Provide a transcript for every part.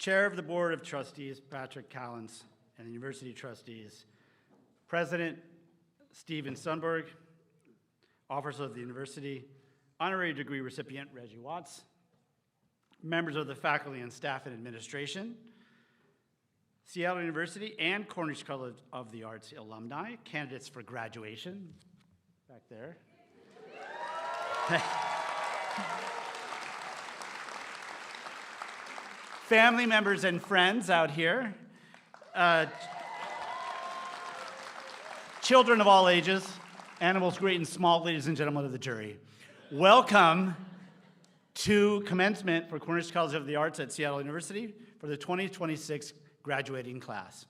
Chair of the Board of Trustees, Patrick Callens, and the University Trustees, President Steven Sundberg, Officers of the University, Honorary Degree recipient Reggie Watts, members of the faculty and staff and administration, Seattle University and Cornish College of the Arts alumni, candidates for graduation, back there. Family members and friends out here, children of all ages, animals great and small, ladies and gentlemen of the jury. Welcome to commencement for Cornish College of the Arts at Seattle University for the 2026 graduating class.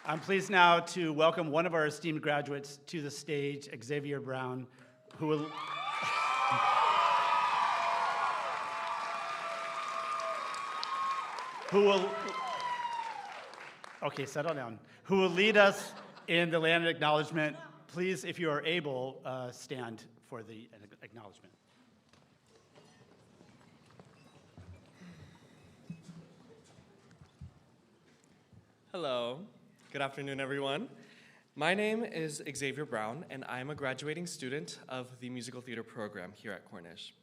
I'm pleased now to welcome one of our esteemed graduates to the stage, Xavier Brown, who will okay, settle down, who will lead us in the land acknowledgement. Please, if you are able, stand for the acknowledgement. Hello. Good afternoon, everyone. My name is Xavier Brown, and I'm a graduating student of the musical theater program here at Cornish.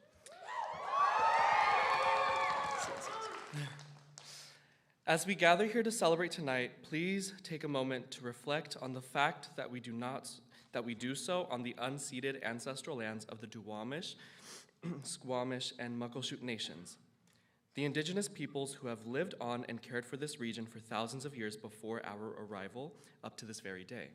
As we gather here to celebrate tonight, please take a moment to reflect on the fact that we do so on the unceded ancestral lands of the Duwamish, Squamish, and Muckleshoot nations, the indigenous peoples who have lived on and cared for this region for thousands of years before our arrival up to this very day.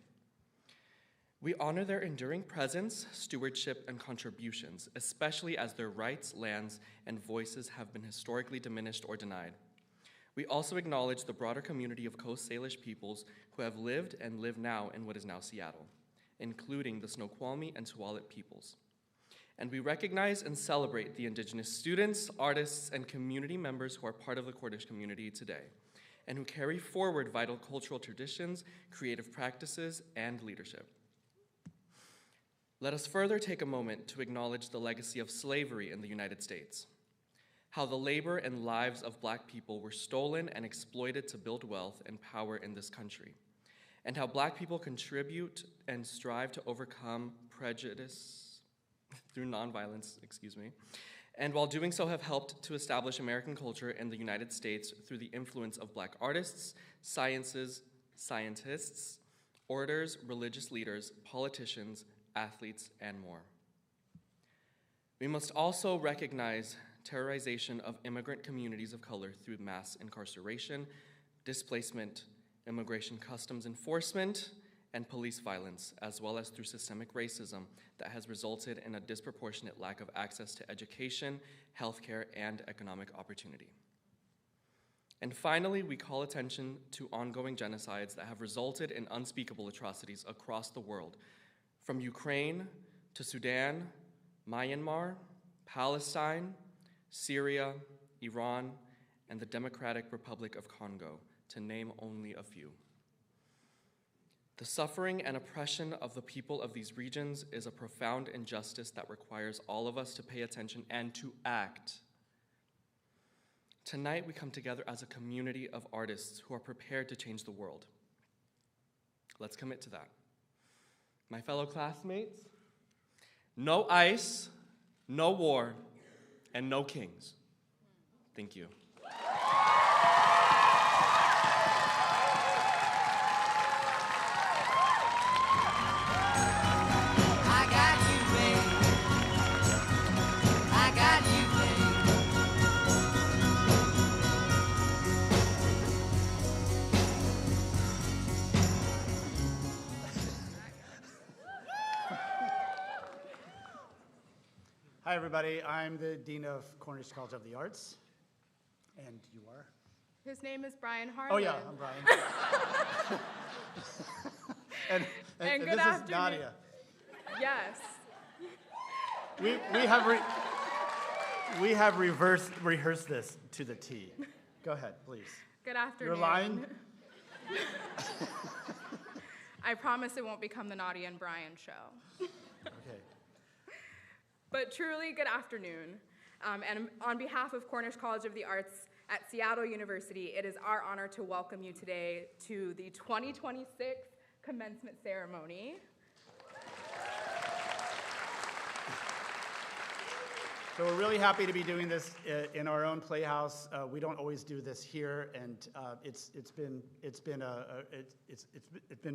We honor their enduring presence, stewardship, and contributions, especially as their rights, lands, and voices have been historically diminished or denied. We also acknowledge the broader community of Coast Salish peoples who have lived and live now in what is now Seattle, including the Snoqualmie and Tuvalu peoples. And we recognize and celebrate the indigenous students, artists, and community members who are part of the Cornish community today, and who carry forward vital cultural traditions, creative practices, and leadership. Let us further take a moment to acknowledge the legacy of slavery in the United States, how the labor and lives of Black people were stolen and exploited to build wealth and power in this country, and how Black people contribute and strive to overcome prejudice through nonviolence, and while doing so have helped to establish American culture in the United States through the influence of Black artists, scientists, orators, religious leaders, politicians, athletes, and more. We must also recognize terrorization of immigrant communities of color through mass incarceration, displacement, immigration customs enforcement, and police violence, as well as through systemic racism that has resulted in a disproportionate lack of access to education, healthcare, and economic opportunity. And finally, we call attention to ongoing genocides that have resulted in unspeakable atrocities across the world, from Ukraine to Sudan, Myanmar, Palestine, Syria, Iran, and the Democratic Republic of Congo, to name only a few. The suffering and oppression of the people of these regions is a profound injustice that requires all of us to pay attention and to act. Tonight, we come together as a community of artists who are prepared to change the world. Let's commit to that. My fellow classmates, no ICE, no war, and no kings. Thank you. Hi, everybody. I'm the Dean of Cornish College of the Arts, and you are? His name is Brian Harlan. Oh, yeah, I'm Brian. and good this afternoon. is Nadia. Yes. We have rehearsed this to the T. Go ahead, please. Good afternoon. Your line? I promise it won't become the Naughty and Brian show. Okay. But truly, good afternoon. And on behalf of Cornish College of the Arts at Seattle University, it is our honor to welcome you today to the 2026 commencement ceremony. So we're really happy to be doing this in our own playhouse. We don't always do this here, and it's been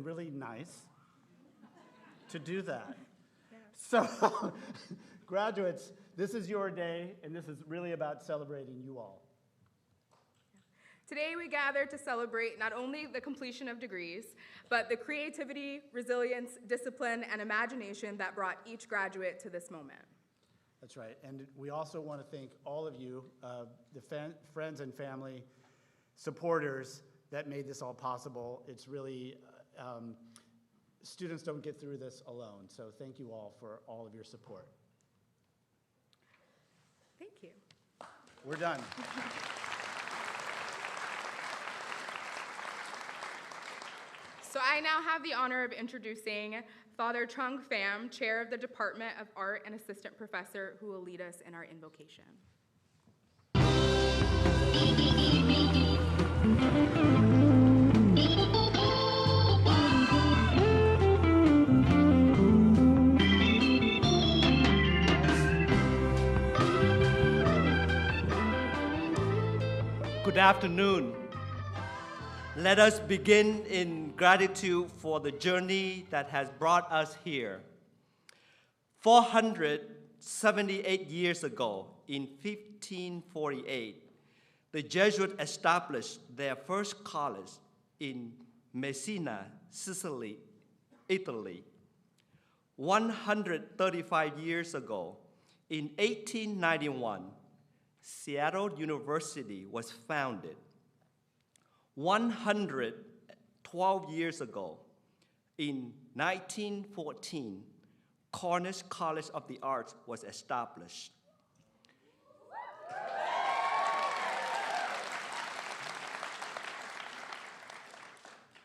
really nice to do that. Yeah. So, graduates, this is your day, and this is really about celebrating you all. Today we gather to celebrate not only the completion of degrees, but the creativity, resilience, discipline, and imagination that brought each graduate to this moment. That's right, and we also want to thank all of you, the friends and family, supporters that made this all possible. It's really, students don't get through this alone, so thank you all for all of your support. Thank you. We're done. So I now have the honor of introducing Father Trung Pham, Chair of the Department of Art and Assistant Professor, who will lead us in our invocation. Good afternoon. Let us begin in gratitude for the journey that has brought us here. 478 years ago, in 1548, the Jesuits established their first college in Messina, Sicily, Italy. 135 years ago, in 1891, Seattle University was founded. 112 years ago, in 1914, Cornish College of the Arts was established.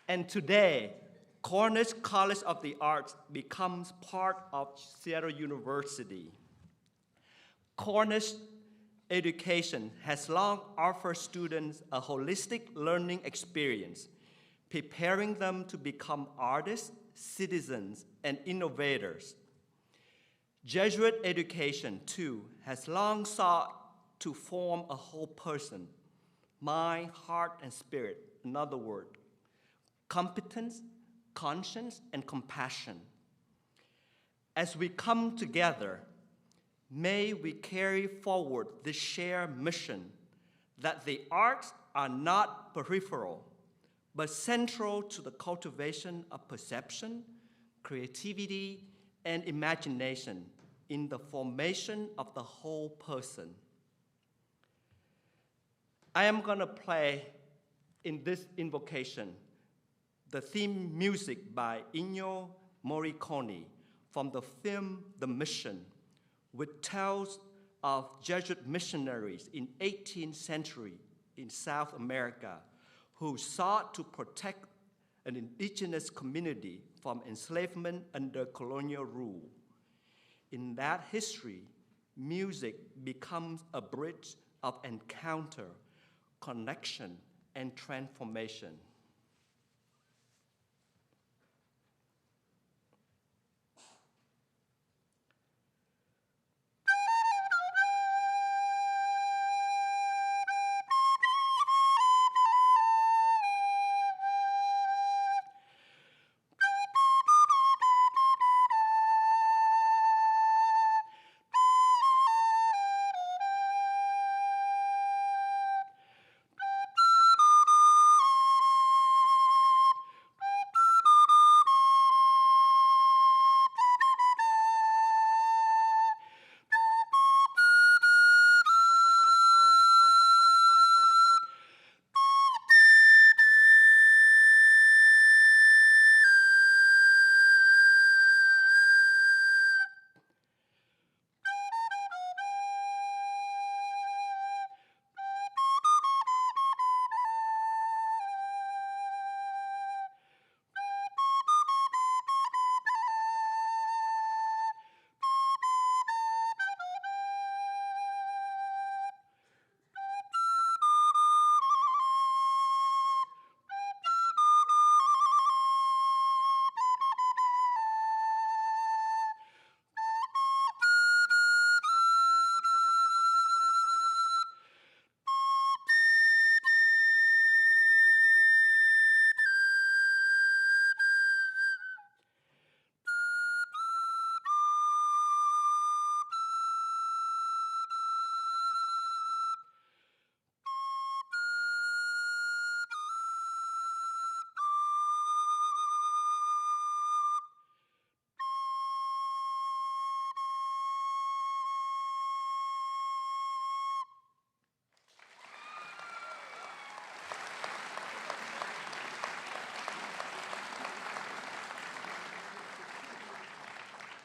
And today, Cornish College of the Arts becomes part of Seattle University. Cornish education has long offered students a holistic learning experience, preparing them to become artists, citizens, and innovators. Jesuit education, too, has long sought to form a whole person, mind, heart, and spirit. In other words, competence, conscience, and compassion. As we come together, may we carry forward the shared mission that the arts are not peripheral, but central to the cultivation of perception, creativity, and imagination in the formation of the whole person. I am going to play in this invocation the theme music by Ennio Morricone from the film The Mission, which tells of Jesuit missionaries in 18th century in South America who sought to protect an indigenous community from enslavement under colonial rule. In that history, music becomes a bridge of encounter, connection, and transformation.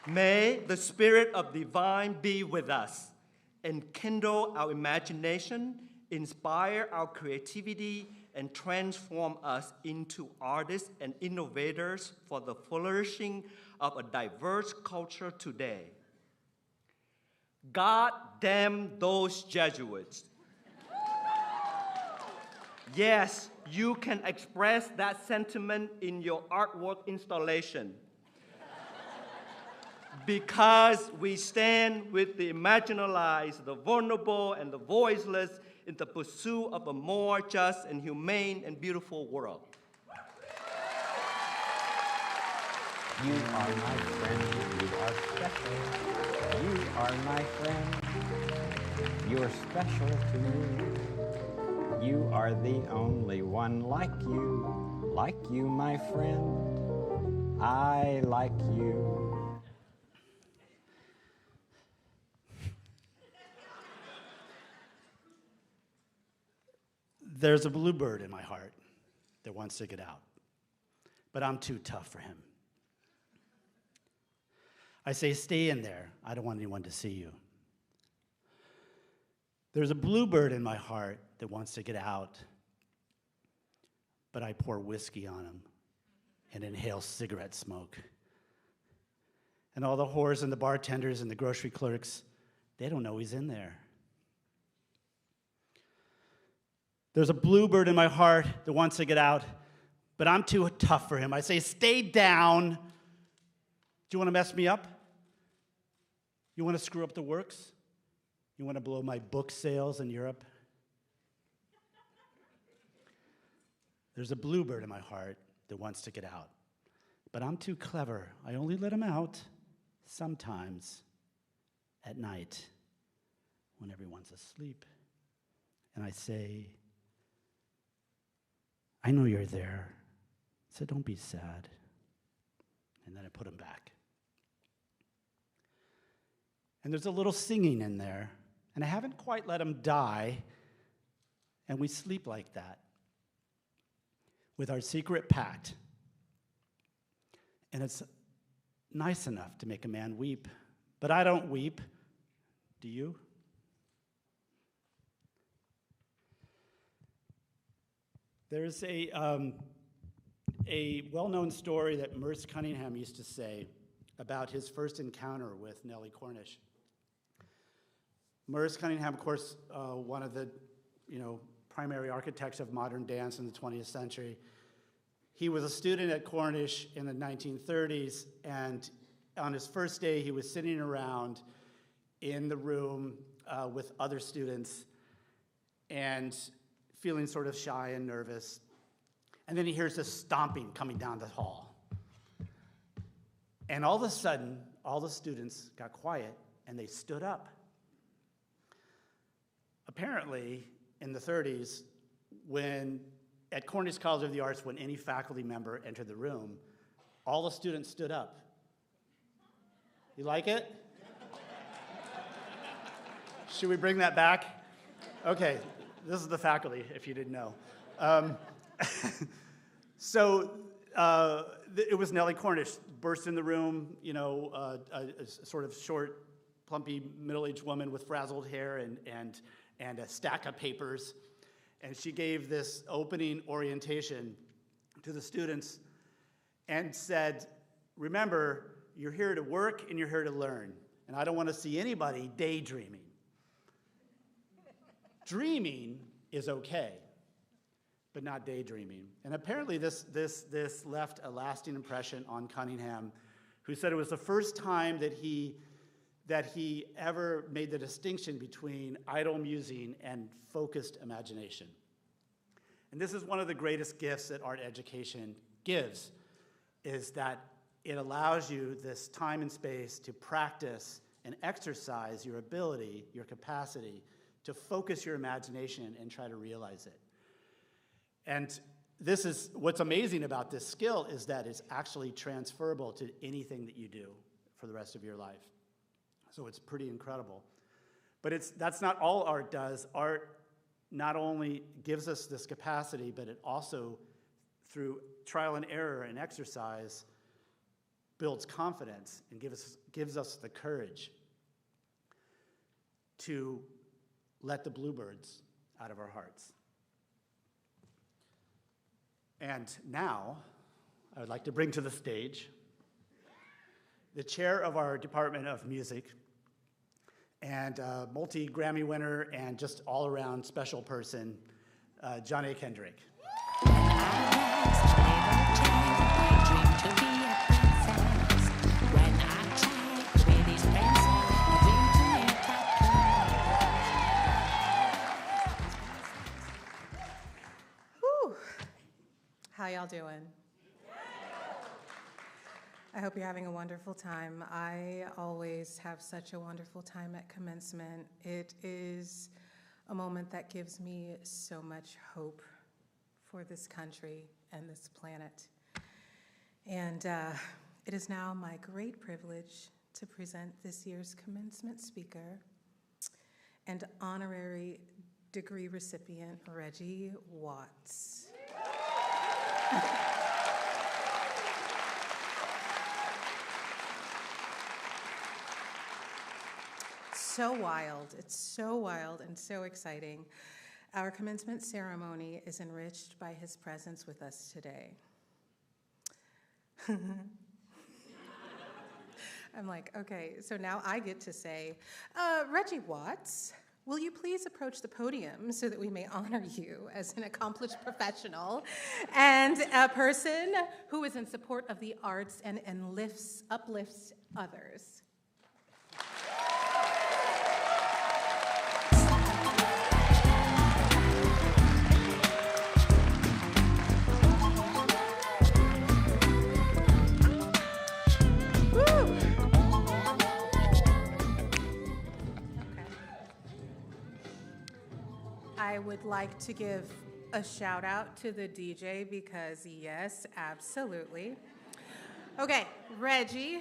May the spirit of divine be with us and kindle our imagination, inspire our creativity, and transform us into artists and innovators for the flourishing of a diverse culture today. God damn those Jesuits. Yes, you can express that sentiment in your artwork installation. Because we stand with the marginalized, the vulnerable, and the voiceless in the pursuit of a more just and humane and beautiful world. You are my friend, you are special. You are my friend, you're special to me. You are the only one like you, my friend. I like you. There's a bluebird in my heart that wants to get out, but I'm too tough for him. I say, stay in there. I don't want anyone to see you. There's a bluebird in my heart that wants to get out, but I pour whiskey on him and inhale cigarette smoke. And all the whores and the bartenders and the grocery clerks, they don't know he's in there. There's a bluebird in my heart that wants to get out, but I'm too tough for him. I say, stay down. Do you want to mess me up? You want to screw up the works? You want to blow my book sales in Europe? There's a bluebird in my heart that wants to get out, but I'm too clever. I only let him out sometimes at night when everyone's asleep. And I say, I know you're there, so don't be sad. And then I put him back. And there's a little singing in there, and I haven't quite let him die, and we sleep like that with our secret pact. And it's nice enough to make a man weep, but I don't weep. Do you? There's a well-known story that Merce Cunningham used to say about his first encounter with Nellie Cornish. Merce Cunningham, of course, one of the primary architects of modern dance in the 20th century. He was a student at Cornish in the 1930s, and on his first day, he was sitting around in the room with other students and feeling sort of shy and nervous. And then he hears this stomping coming down the hall. And all of a sudden, all the students got quiet and they stood up. Apparently, in the 30s, at Cornish College of the Arts, when any faculty member entered the room, all the students stood up. You like it? Should we bring that back? Okay. This is the faculty, if you didn't know. It was Nellie Cornish, burst in the room, a sort of short, plumpy, middle-aged woman with frazzled hair and a stack of papers. And she gave this opening orientation to the students and said, remember, you're here to work and you're here to learn. And I don't want to see anybody daydreaming. Dreaming is okay, but not daydreaming. And apparently this left a lasting impression on Cunningham, who said it was the first time that he ever made the distinction between idle musing and focused imagination. And this is one of the greatest gifts that art education gives, is that it allows you this time and space to practice and exercise your ability, your capacity, to focus your imagination and try to realize it. And this is, what's amazing about this skill is that it's actually transferable to anything that you do for the rest of your life. So it's pretty incredible. But that's not all art does. Art not only gives us this capacity, but it also, through trial and error and exercise, builds confidence and gives us the courage to let the bluebirds out of our hearts. And now, I would like to bring to the stage the chair of our Department of Music and multi-Grammy winner and just all-around special person, John A. Kendrick. How y'all doing? I hope you're having a wonderful time. I always have such a wonderful time at commencement. It is a moment that gives me so much hope for this country and this planet. And it is now my great privilege to present this year's commencement speaker and honorary degree recipient, Reggie Watts. So wild. It's so wild and so exciting. Our commencement ceremony is enriched by his presence with us today. I'm like, okay, so now I get to say, Reggie Watts, will you please approach the podium so that we may honor you as an accomplished professional and a person who is in support of the arts and uplifts others. I would like to give a shout out to the DJ because yes, absolutely. Okay, Reggie,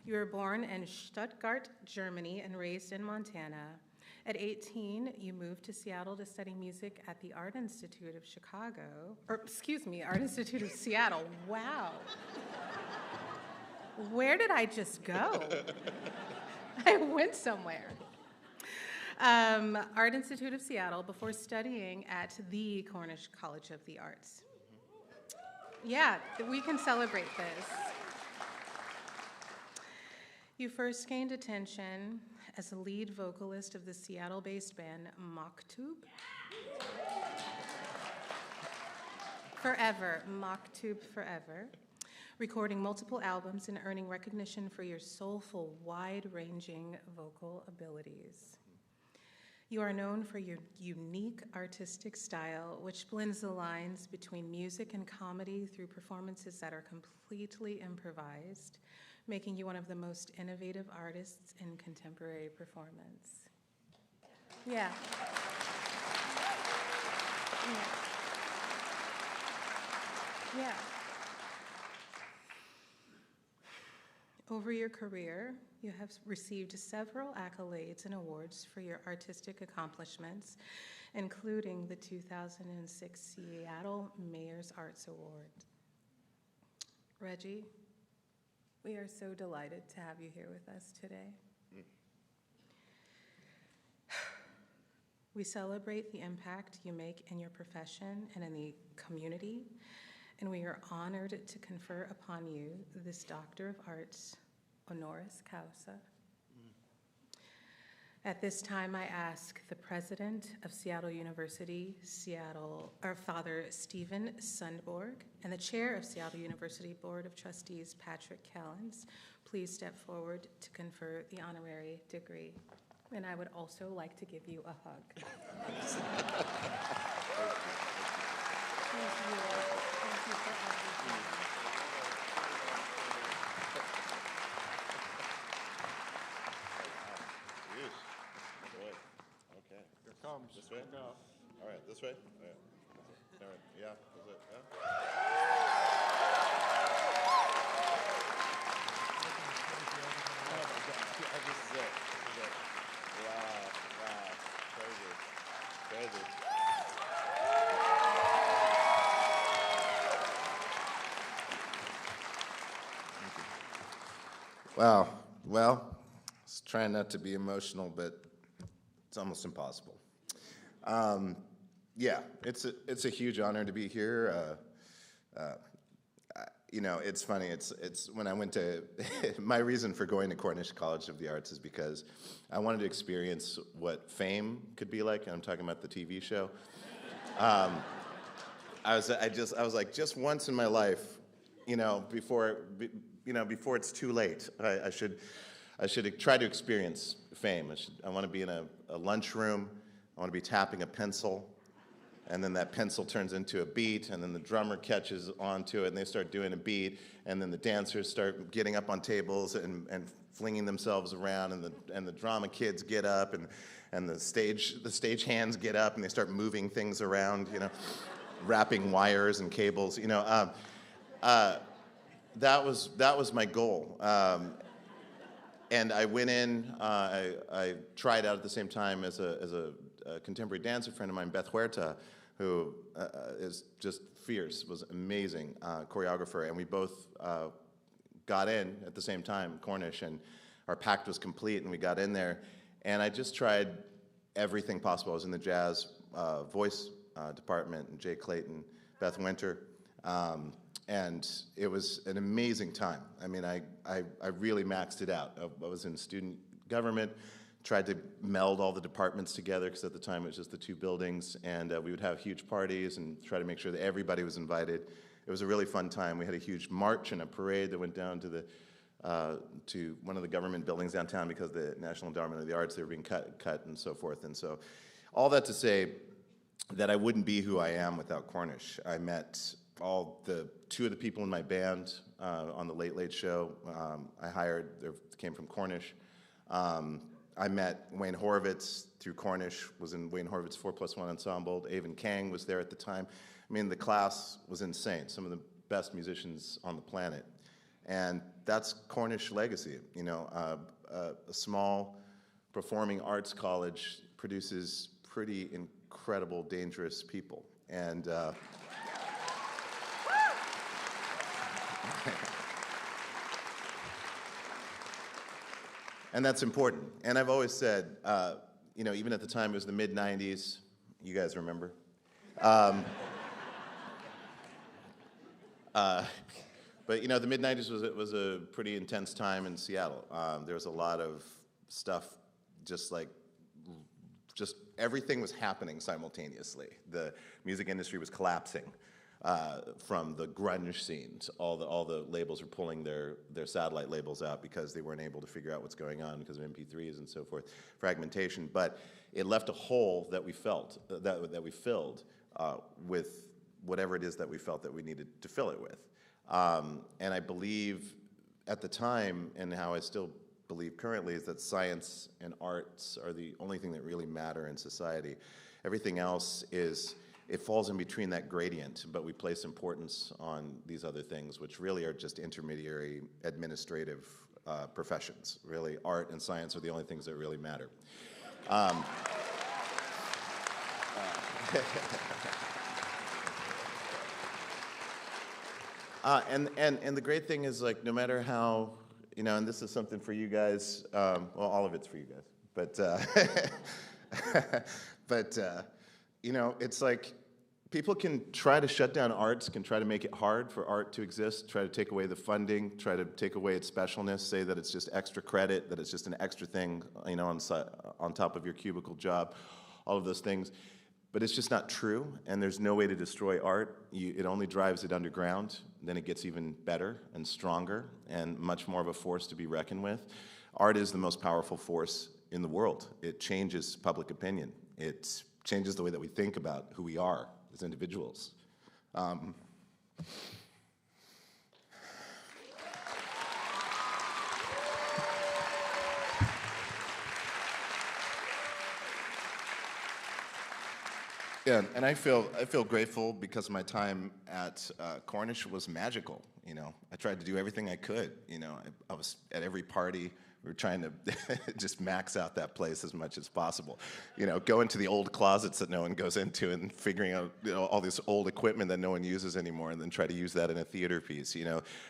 you were born in Stuttgart, Germany and raised in Montana. At 18, you moved to Seattle to study music at the Art Institute of Art Institute of Seattle. Wow. Where did I just go? I went somewhere. Art Institute of Seattle before studying at the Cornish College of the Arts. Yeah, we can celebrate this. You first gained attention as a lead vocalist of the Seattle-based band Maktub. Maktub Forever, recording multiple albums and earning recognition for your soulful, wide-ranging vocal abilities. You are known for your unique artistic style, which blends the lines between music and comedy through performances that are completely improvised, making you one of the most innovative artists in contemporary performance. Yeah. Yeah. Over your career, you have received several accolades and awards for your artistic accomplishments, including the 2006 Seattle Mayor's Arts Award. Reggie, we are so delighted to have you here with us today. We celebrate the impact you make in your profession and in the community, and we are honored to confer upon you this Doctor of Arts, honoris causa. At this time, I ask the President of Seattle University, Father Stephen Sundborg, and the Chair of Seattle University Board of Trustees, Patrick Callens, please step forward to confer the honorary degree. And I would also like to give you a hug. Thank you. Thank you for everything. Okay. Here comes. This way? All right, this way? All right. Yeah, is it? Yeah? This is it. Wow. Crazy. Thank you. Wow. Well, I was trying not to be emotional, but it's almost impossible. Yeah, it's a huge honor to be here. You know, it's funny. It's when I went to my reason for going to Cornish College of the Arts is because I wanted to experience what fame could be like, and I'm talking about the TV show. I was like, just once in my life, before it's too late, I should try to experience fame. I want to be in a lunchroom. I want to be tapping a pencil, and then that pencil turns into a beat, and then the drummer catches onto it, and they start doing a beat, and then the dancers start getting up on tables and flinging themselves around, and the drama kids get up, and the stage hands get up, and they start moving things around, wrapping wires and cables, that was my goal. And I went in, I tried out at the same time as a contemporary dancer friend of mine, Beth Huerta, who is just fierce, was amazing choreographer, and we both got in at the same time, Cornish, and our pact was complete, and we got in there, and I just tried everything possible. I was in the jazz voice department, and Jay Clayton, Beth Winter, and it was an amazing time. I mean, I really maxed it out. I was in student government, tried to meld all the departments together, because at the time it was just the two buildings, and we would have huge parties and try to make sure that everybody was invited. It was a really fun time. We had a huge march and a parade that went down to one of the government buildings downtown, because the National Endowment of the Arts, they were being cut and so forth. And so all that to say that I wouldn't be who I am without Cornish. I met two of the people in my band on the Late Late Show. I hired, they came from Cornish. I met Wayne Horowitz through Cornish, was in Wayne Horowitz's 4+1 ensemble. Avon Kang was there at the time. I mean, the class was insane, some of the best musicians on the planet. And that's Cornish legacy. A small performing arts college produces pretty incredible, dangerous people. And and that's important. And I've always said, even at the time, it was the mid-'90s. You guys remember? But the mid-'90s was a pretty intense time in Seattle. There was a lot of stuff, just everything was happening simultaneously. The music industry was collapsing. From the grunge scenes, all the labels were pulling their satellite labels out because they weren't able to figure out what's going on because of MP3s and so forth, fragmentation. But it left a hole that we felt that we filled with whatever it is that we felt that we needed to fill it with. And I believe at the time, and how I still believe currently, is that science and arts are the only thing that really matter in society. Everything else it falls in between that gradient, but we place importance on these other things, which really are just intermediary administrative professions. Really, art and science are the only things that really matter. And the great thing is, no matter how, and this is something for you guys, well, all of it's for you guys, but it's like people can try to shut down arts, can try to make it hard for art to exist, try to take away the funding, try to take away its specialness, say that it's just extra credit, that it's just an extra thing, on top of your cubicle job, all of those things. But it's just not true, and there's no way to destroy art. It only drives it underground. Then it gets even better and stronger and much more of a force to be reckoned with. Art is the most powerful force in the world. It changes public opinion. It changes the way that we think about who we are as individuals. Yeah, and I feel grateful because my time at Cornish was magical. I tried to do everything I could. I was at every party, We're trying to just max out that place as much as possible. Go into the old closets that no one goes into and figuring out all this old equipment that no one uses anymore, and then try to use that in a theater piece.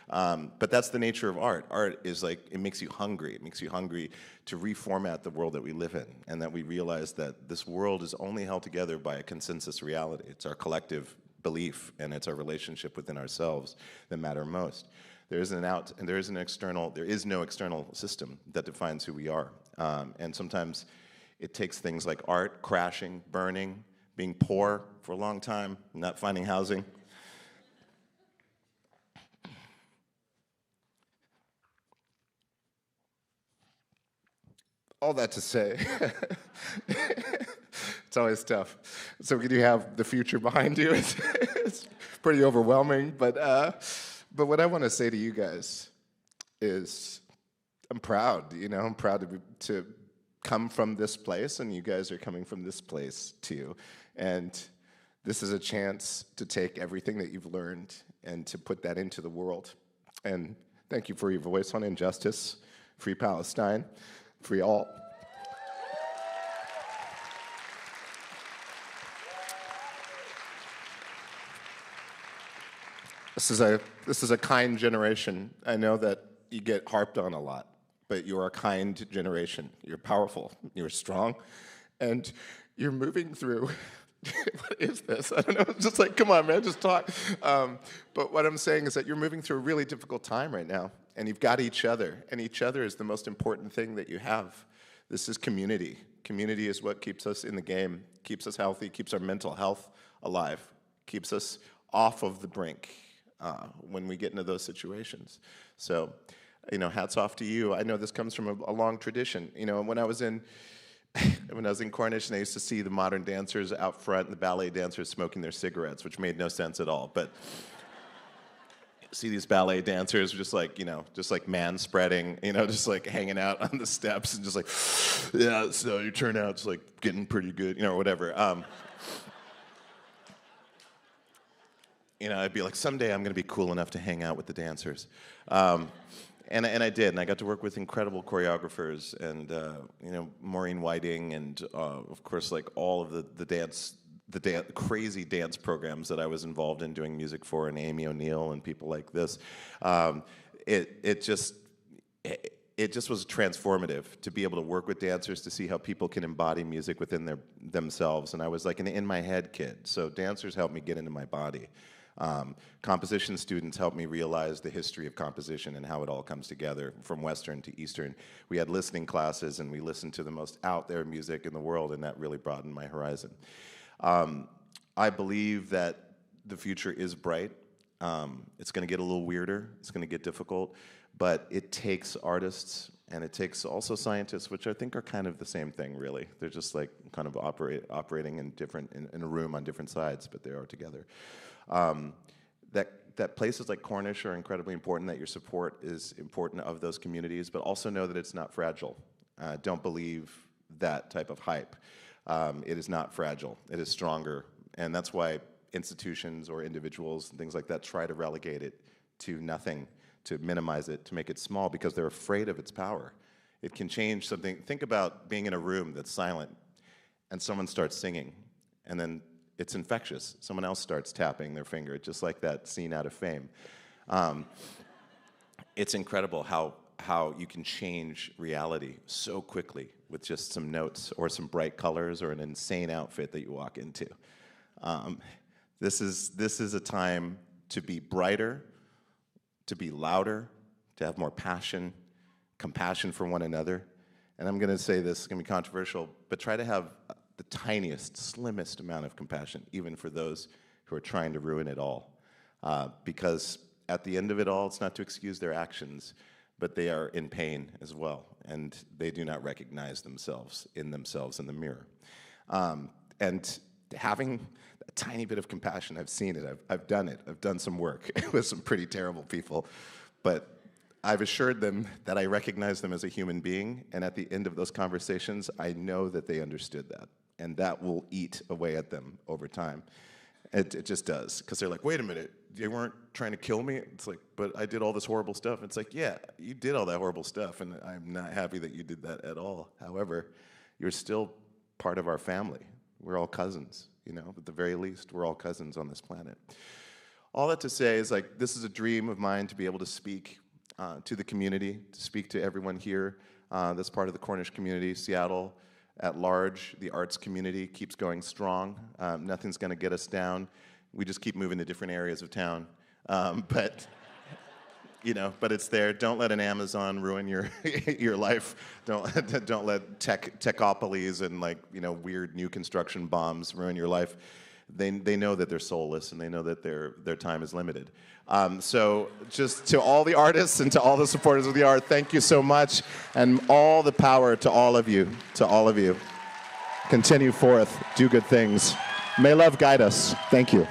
But that's the nature of art. Art is like, it makes you hungry. It makes you hungry to reformat the world that we live in, and that we realize that this world is only held together by a consensus reality. It's our collective belief, and it's our relationship within ourselves that matter most. There is no external system that defines who we are. And sometimes it takes things like art, crashing, burning, being poor for a long time, not finding housing. All that to say, it's always tough. So when you have the future behind you, it's pretty overwhelming, but what I want to say to you guys is I'm proud, I'm proud to come from this place, and you guys are coming from this place too. And this is a chance to take everything that you've learned and to put that into the world. And thank you for your voice on injustice. Free Palestine, free all. This is a kind generation. I know that you get harped on a lot, but you're a kind generation. You're powerful, you're strong, and you're moving through, what is this? I don't know, it's just like, come on, man, just talk. But what I'm saying is that you're moving through a really difficult time right now, and you've got each other, and each other is the most important thing that you have. This is community. Community is what keeps us in the game, keeps us healthy, keeps our mental health alive, keeps us off of the brink when we get into those situations. So, hats off to you. I know this comes from a long tradition. When I was in Cornish, and I used to see the modern dancers out front and the ballet dancers smoking their cigarettes, which made no sense at all. But see these ballet dancers just like man spreading, just like hanging out on the steps and just like, yeah, so your turnout's like getting pretty good, or whatever. I'd be like, someday I'm going to be cool enough to hang out with the dancers. And I did, and I got to work with incredible choreographers, and Maureen Whiting, and of course, like all of the crazy dance programs that I was involved in doing music for, and Amy O'Neill and people like this. It just was transformative to be able to work with dancers, to see how people can embody music within themselves. And I was like an in my head kid, so dancers helped me get into my body. Composition students helped me realize the history of composition and how it all comes together from Western to Eastern. We had listening classes, and we listened to the most out there music in the world, and that really broadened my horizon. I believe that the future is bright. It's going to get a little weirder. It's going to get difficult, but it takes artists, and it takes also scientists, which I think are kind of the same thing, really. They're just like kind of operating in a room on different sides, but they are together. That places like Cornish are incredibly important, that your support is important of those communities, but also know that it's not fragile. Don't believe that type of hype. It is not fragile. It is stronger, and that's why institutions or individuals and things like that try to relegate it to nothing, to minimize it, to make it small, because they're afraid of its power. It can change something. Think about being in a room that's silent, and someone starts singing, and then it's infectious. Someone else starts tapping their finger, just like that scene out of Fame. It's incredible how you can change reality so quickly with just some notes or some bright colors or an insane outfit that you walk into. This is a time to be brighter, to be louder, to have more passion, compassion for one another. And I'm going to say this, it's going to be controversial, but try to have the tiniest, slimmest amount of compassion, even for those who are trying to ruin it all. Because at the end of it all, it's not to excuse their actions, but they are in pain as well, and they do not recognize themselves in the mirror. And having a tiny bit of compassion, I've seen it, I've done it, I've done some work with some pretty terrible people, but I've assured them that I recognize them as a human being, and at the end of those conversations, I know that they understood that, and that will eat away at them over time. It just does, because they're like, wait a minute, you weren't trying to kill me? It's like, but I did all this horrible stuff. It's like, yeah, you did all that horrible stuff, and I'm not happy that you did that at all. However, you're still part of our family. We're all cousins, you know, at the very least, we're all cousins on this planet. All that to say is, like, this is a dream of mine to be able to speak to the community, to speak to everyone here that's part of the Cornish community, Seattle at large. The arts community keeps going strong. Nothing's going to get us down. We just keep moving to different areas of town. But you know, but it's there. Don't let an Amazon ruin your your life. Don't let techopolies and, like, you know, weird new construction bombs ruin your life. They know that they're soulless, and they know that their time is limited. So just to all the artists and to all the supporters of the art, thank you so much, and all the power to all of you, Continue forth, do good things. May love guide us. Thank you.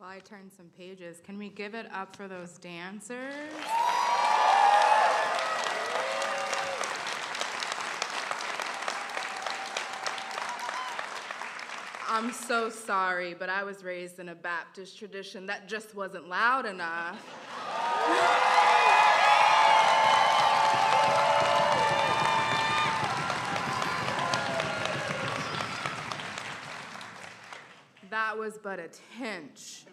While I turn some pages, can we give it up for those dancers? I'm so sorry, but I was raised in a Baptist tradition that just wasn't loud enough. That was but a tinge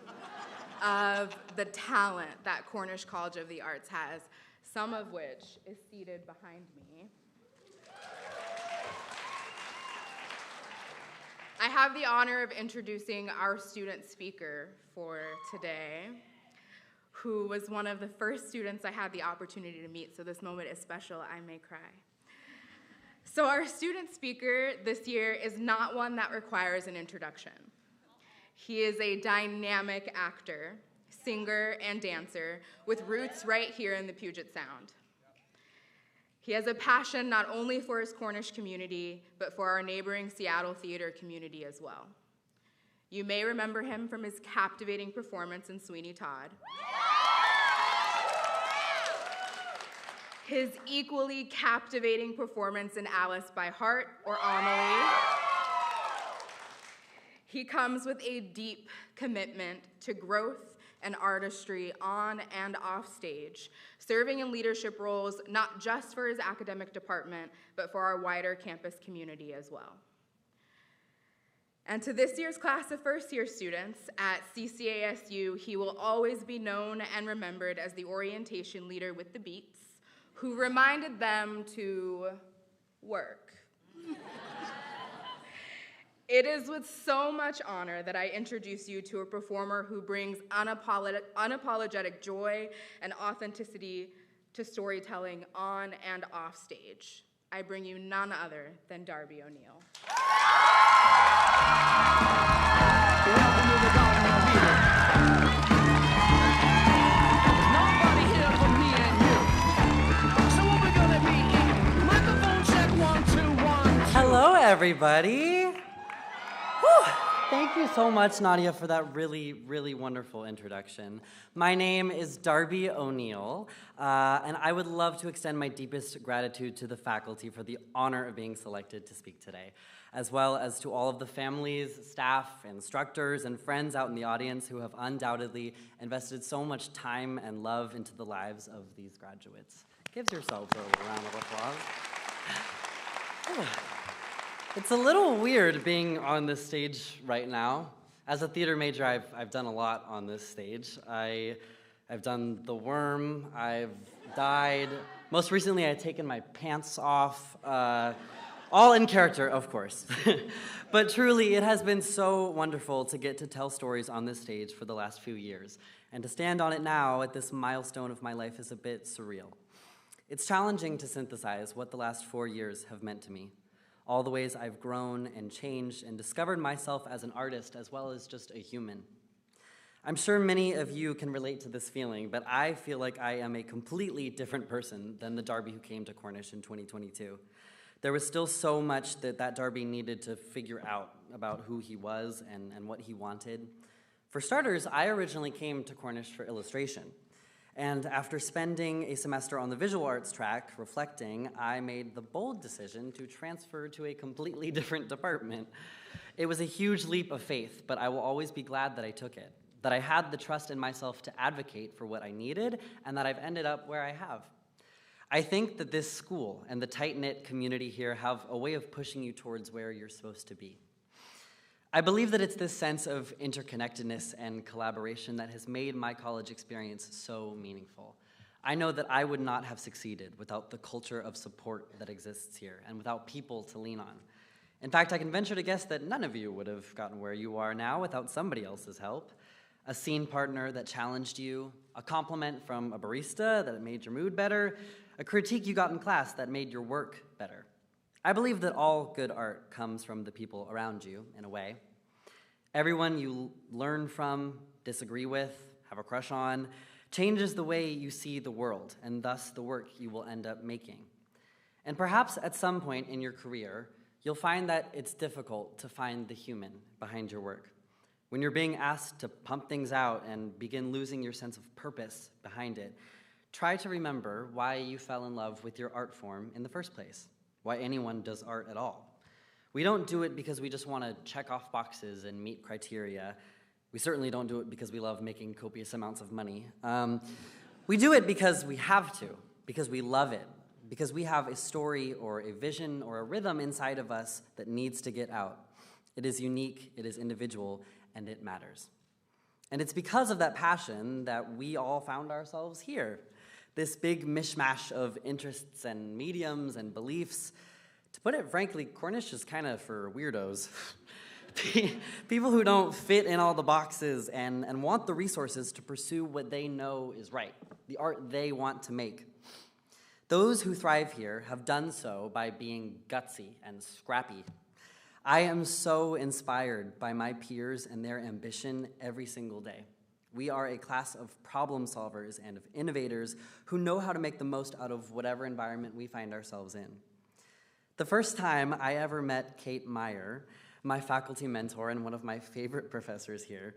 of the talent that Cornish College of the Arts has, some of which is seated behind me. I have the honor of introducing our student speaker for today, who was one of the first students I had the opportunity to meet, so this moment is special, I may cry. So our student speaker this year is not one that requires an introduction. He is a dynamic actor, singer, and dancer with roots right here in the Puget Sound. He has a passion not only for his Cornish community, but for our neighboring Seattle theater community as well. You may remember him from his captivating performance in Sweeney Todd, his equally captivating performance in Alice by Heart or Amelie. He comes with a deep commitment to growth and artistry on and off stage, serving in leadership roles not just for his academic department, but for our wider campus community as well. And to this year's class of first-year students at CCASU, he will always be known and remembered as the orientation leader with the Beats, who reminded them to work. It is with so much honor that I introduce you to a performer who brings unapologetic joy and authenticity to storytelling on and off stage. I bring you none other than Darby O'Neill. Nobody here but me and you. So what we're gonna be eating? Microphone check 1, 2, 1, 2. Hello, everybody. Thank you so much, Nadia, for that really, really wonderful introduction. My name is Darby O'Neill, and I would love to extend my deepest gratitude to the faculty for the honor of being selected to speak today, as well as to all of the families, staff, instructors, and friends out in the audience who have undoubtedly invested so much time and love into the lives of these graduates. Give yourselves a round of applause. It's a little weird being on this stage right now. As a theater major, I've done a lot on this stage. I've done The Worm, I've died. Most recently, I've taken my pants off, all in character, of course. But truly, it has been so wonderful to get to tell stories on this stage for the last few years. And to stand on it now at this milestone of my life is a bit surreal. It's challenging to synthesize what the last 4 years have meant to me. All the ways I've grown and changed and discovered myself as an artist as well as just a human. I'm sure many of you can relate to this feeling, but I feel like I am a completely different person than the Darby who came to Cornish in 2022. There was still so much that Darby needed to figure out about who he was and what he wanted. For starters, I originally came to Cornish for illustration. And after spending a semester on the visual arts track, reflecting, I made the bold decision to transfer to a completely different department. It was a huge leap of faith, but I will always be glad that I took it, that I had the trust in myself to advocate for what I needed, and that I've ended up where I have. I think that this school and the tight-knit community here have a way of pushing you towards where you're supposed to be. I believe that it's this sense of interconnectedness and collaboration that has made my college experience so meaningful. I know that I would not have succeeded without the culture of support that exists here and without people to lean on. In fact, I can venture to guess that none of you would have gotten where you are now without somebody else's help. A scene partner that challenged you, a compliment from a barista that made your mood better, a critique you got in class that made your work better. I believe that all good art comes from the people around you, in a way. Everyone you learn from, disagree with, have a crush on, changes the way you see the world, and thus the work you will end up making. And perhaps at some point in your career, you'll find that it's difficult to find the human behind your work. when you're being asked to pump things out and begin losing your sense of purpose behind it, try to remember why you fell in love with your art form in the first place, why anyone does art at all. We don't do it because we just want to check off boxes and meet criteria. We certainly don't do it because we love making copious amounts of money. We do it because we have to, because we love it, because we have a story or a vision or a rhythm inside of us that needs to get out. It is unique, it is individual, and it matters. And it's because of that passion that we all found ourselves here. This big mishmash of interests and mediums and beliefs. To put it frankly, Cornish is kind of for weirdos. People who don't fit in all the boxes and want the resources to pursue what they know is right, the art they want to make. Those who thrive here have done so by being gutsy and scrappy. I am so inspired by my peers and their ambition every single day. We are a class of problem solvers and of innovators who know how to make the most out of whatever environment we find ourselves in. The first time I ever met Kate Meyer, my faculty mentor and one of my favorite professors here,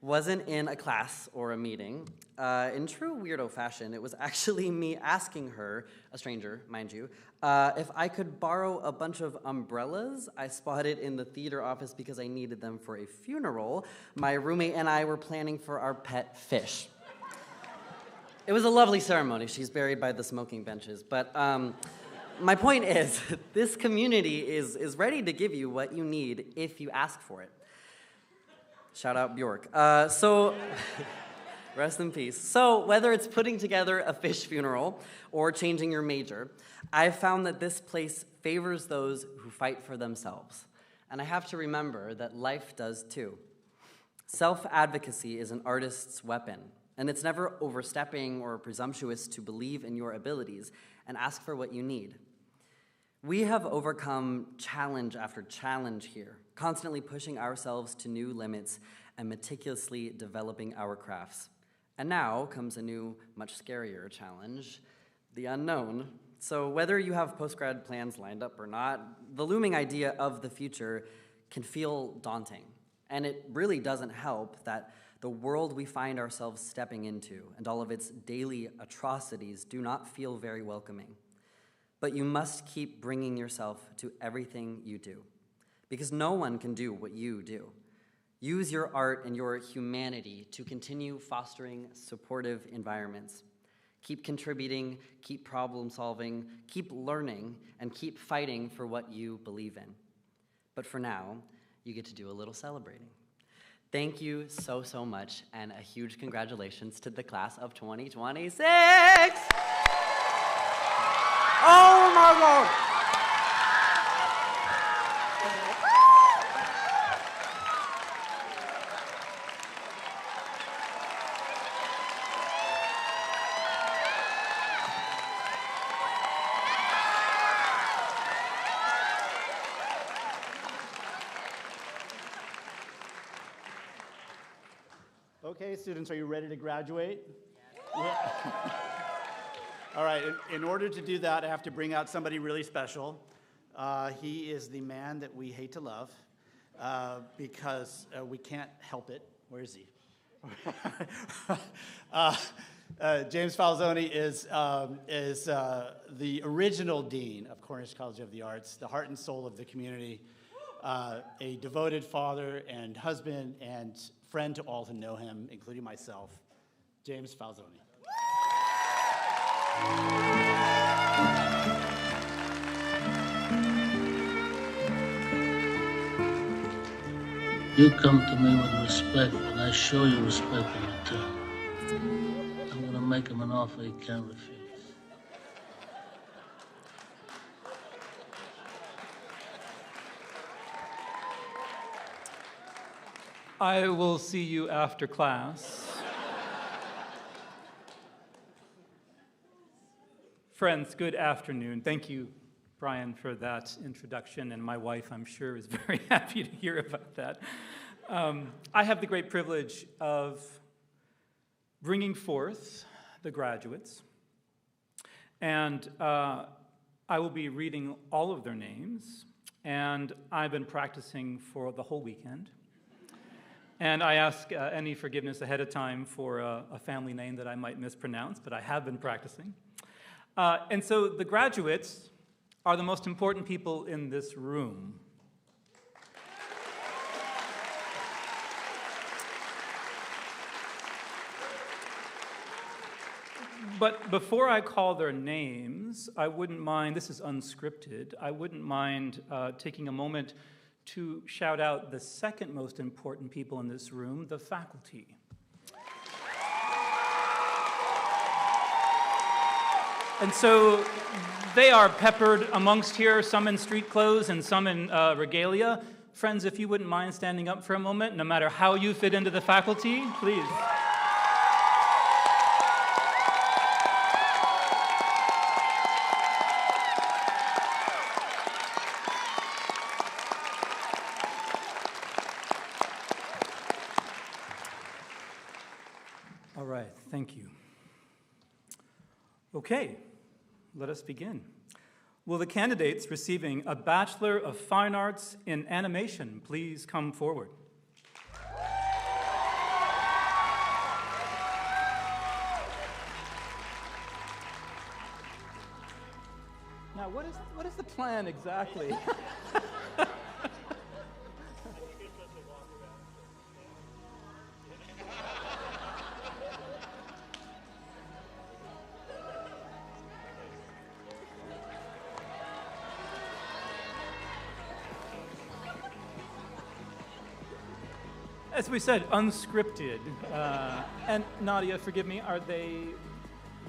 wasn't in a class or a meeting. In true weirdo fashion, it was actually me asking her, a stranger, mind you, if I could borrow a bunch of umbrellas I spotted in the theater office because I needed them for a funeral my roommate and I were planning for our pet fish. It was a lovely ceremony. She's buried by the smoking benches. But my point is, this community is ready to give you what you need if you ask for it. Shout out Bjork. Rest in peace. So whether it's putting together a fish funeral or changing your major, I've found that this place favors those who fight for themselves. And I have to remember that life does too. Self-advocacy is an artist's weapon, and it's never overstepping or presumptuous to believe in your abilities and ask for what you need. We have overcome challenge after challenge here, constantly pushing ourselves to new limits and meticulously developing our crafts. And now comes a new, much scarier challenge, the unknown. So whether you have post-grad plans lined up or not, the looming idea of the future can feel daunting. And it really doesn't help that the world we find ourselves stepping into and all of its daily atrocities do not feel very welcoming. But you must keep bringing yourself to everything you do, because no one can do what you do. Use your art and your humanity to continue fostering supportive environments. Keep contributing, keep problem solving, keep learning, and keep fighting for what you believe in. But for now, you get to do a little celebrating. Thank you so, so much, and a huge congratulations to the class of 2026! Oh my God! Okay, students, are you ready to graduate? Yeah. All right, in order to do that, I have to bring out somebody really special. He is the man that we hate to love because we can't help it. Where is he? James Falzoni is the original dean of Cornish College of the Arts, the heart and soul of the community, a devoted father and husband and friend to all who know him, including myself, James Falzoni. You come to me with respect, and I show you respect in return. I'm gonna make him an offer he can't refuse. I will see you after class. Friends, good afternoon. Thank you, Brian, for that introduction, and my wife, I'm sure, is very happy to hear about that. I have the great privilege of bringing forth the graduates, and I will be reading all of their names, and I've been practicing for the whole weekend. And I ask any forgiveness ahead of time for a family name that I might mispronounce, but I have been practicing. And so the graduates are the most important people in this room. But before I call their names, I wouldn't mind, this is unscripted, I wouldn't mind taking a moment to shout out the second most important people in this room, the faculty. And so they are peppered amongst here, some in street clothes and some in regalia. Friends, if you wouldn't mind standing up for a moment, no matter how you fit into the faculty, please. All right, thank you. Okay, let us begin. Will the candidates receiving a Bachelor of Fine Arts in Animation please come forward? Now, what is the plan exactly? As we said, unscripted. And Nadia, forgive me, are they?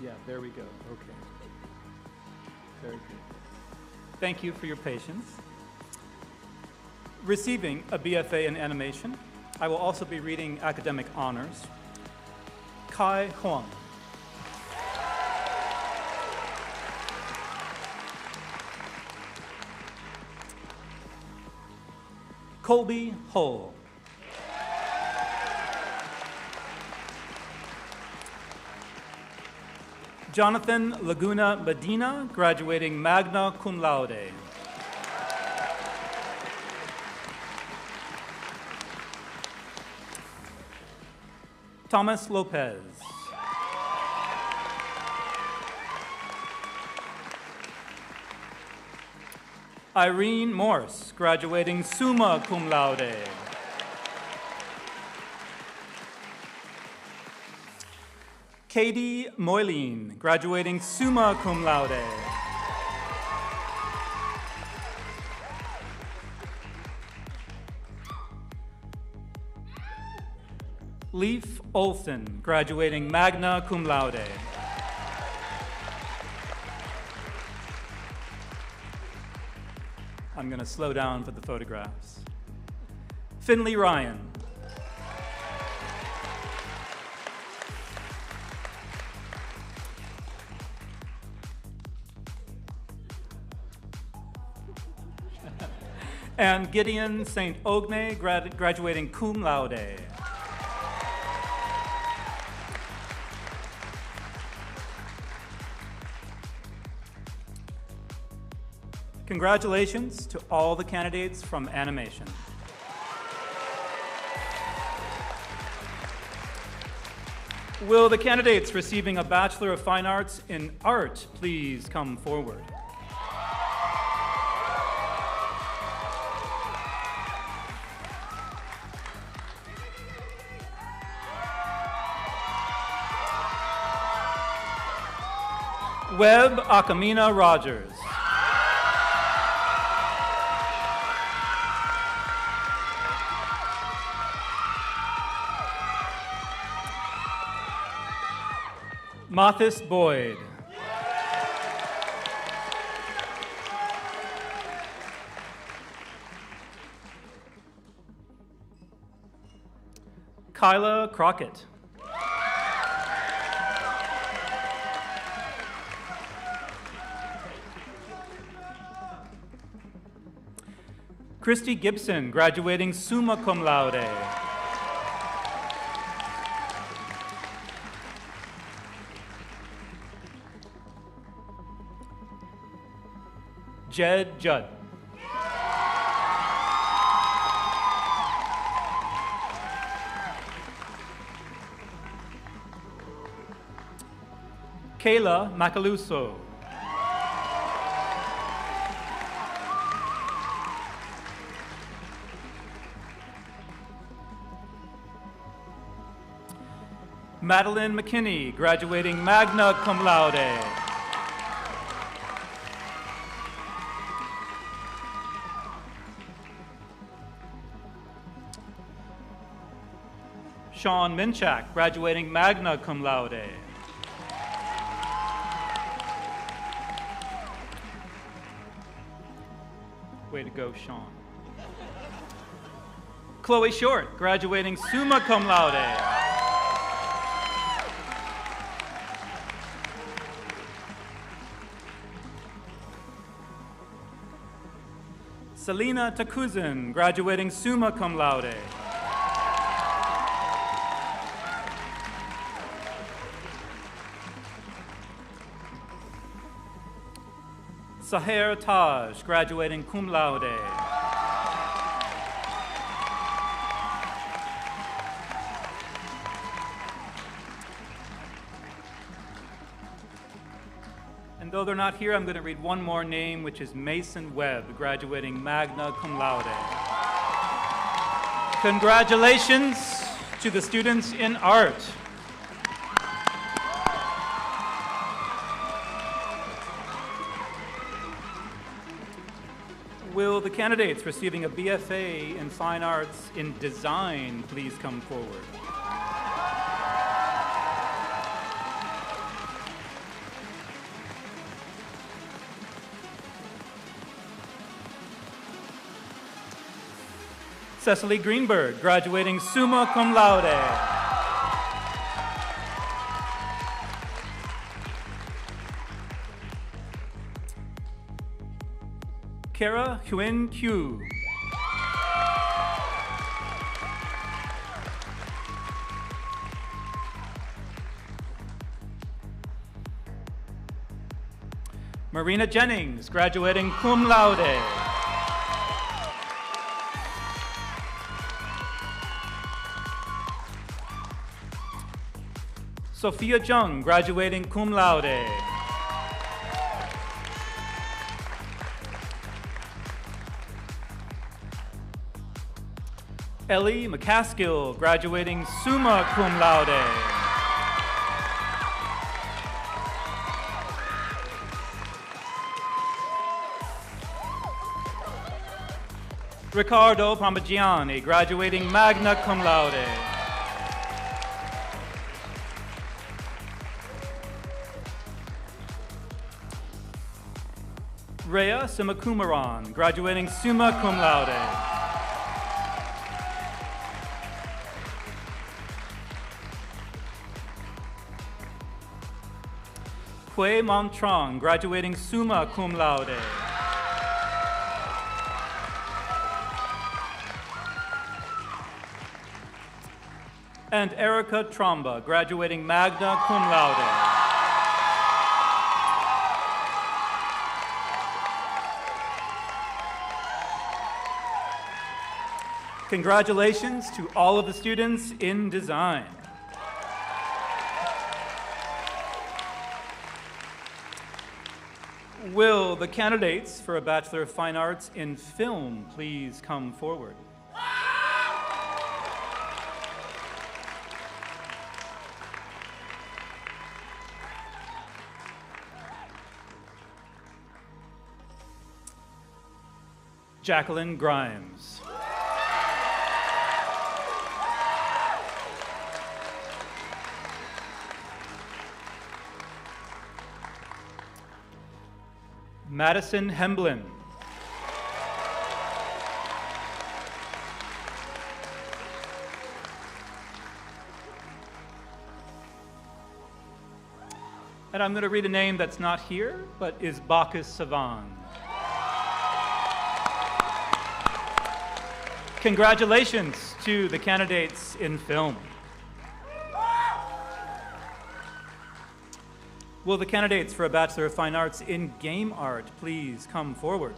Yeah, there we go. Okay. Very good. Thank you for your patience. Receiving a BFA in animation, I will also be reading academic honors. Kai Huang. Colby Hull. Jonathan Laguna Medina, graduating magna cum laude. Thomas Lopez. Irene Morse, graduating summa cum laude. Katie Moyleen, graduating summa cum laude. Leif Olson, graduating magna cum laude. I'm going to slow down for the photographs. Finley Ryan. And Gideon St. Ogne, graduating cum laude. Congratulations to all the candidates from animation. Will the candidates receiving a Bachelor of Fine Arts in Art please come forward? Webb Akamina Rogers. Mathis Boyd. Kyla Crockett. Christy Gibson, graduating summa cum laude. Jed Judd. Kayla Macaluso. Madeline McKinney, graduating magna cum laude. Sean Minchak, graduating magna cum laude. Way to go, Sean. Chloe Short, graduating summa cum laude. Selena Takuzin, graduating summa cum laude. Saher Taj, graduating cum laude. And though they're not here, I'm going to read one more name, which is Mason Webb, graduating magna cum laude. Congratulations to the students in art. Will the candidates receiving a BFA in Fine Arts in Design please come forward? Cecily Greenberg, graduating summa cum laude. Kara Huyen Q. Marina Jennings, graduating cum laude. Sophia Jung, graduating cum laude. Ellie McCaskill, graduating summa cum laude. Riccardo Parmigiani, graduating magna cum laude. Rhea Simakumaran, graduating summa cum laude. Hui Montrong, graduating summa cum laude. And Erica Tromba, graduating magna cum laude. Congratulations to all of the students in design. Will the candidates for a Bachelor of Fine Arts in Film please come forward? Jacqueline Grimes. Madison Hemblin. And I'm going to read a name that's not here, but is Bacchus Savan. Congratulations to the candidates in film. Will the candidates for a Bachelor of Fine Arts in Game Art please come forward?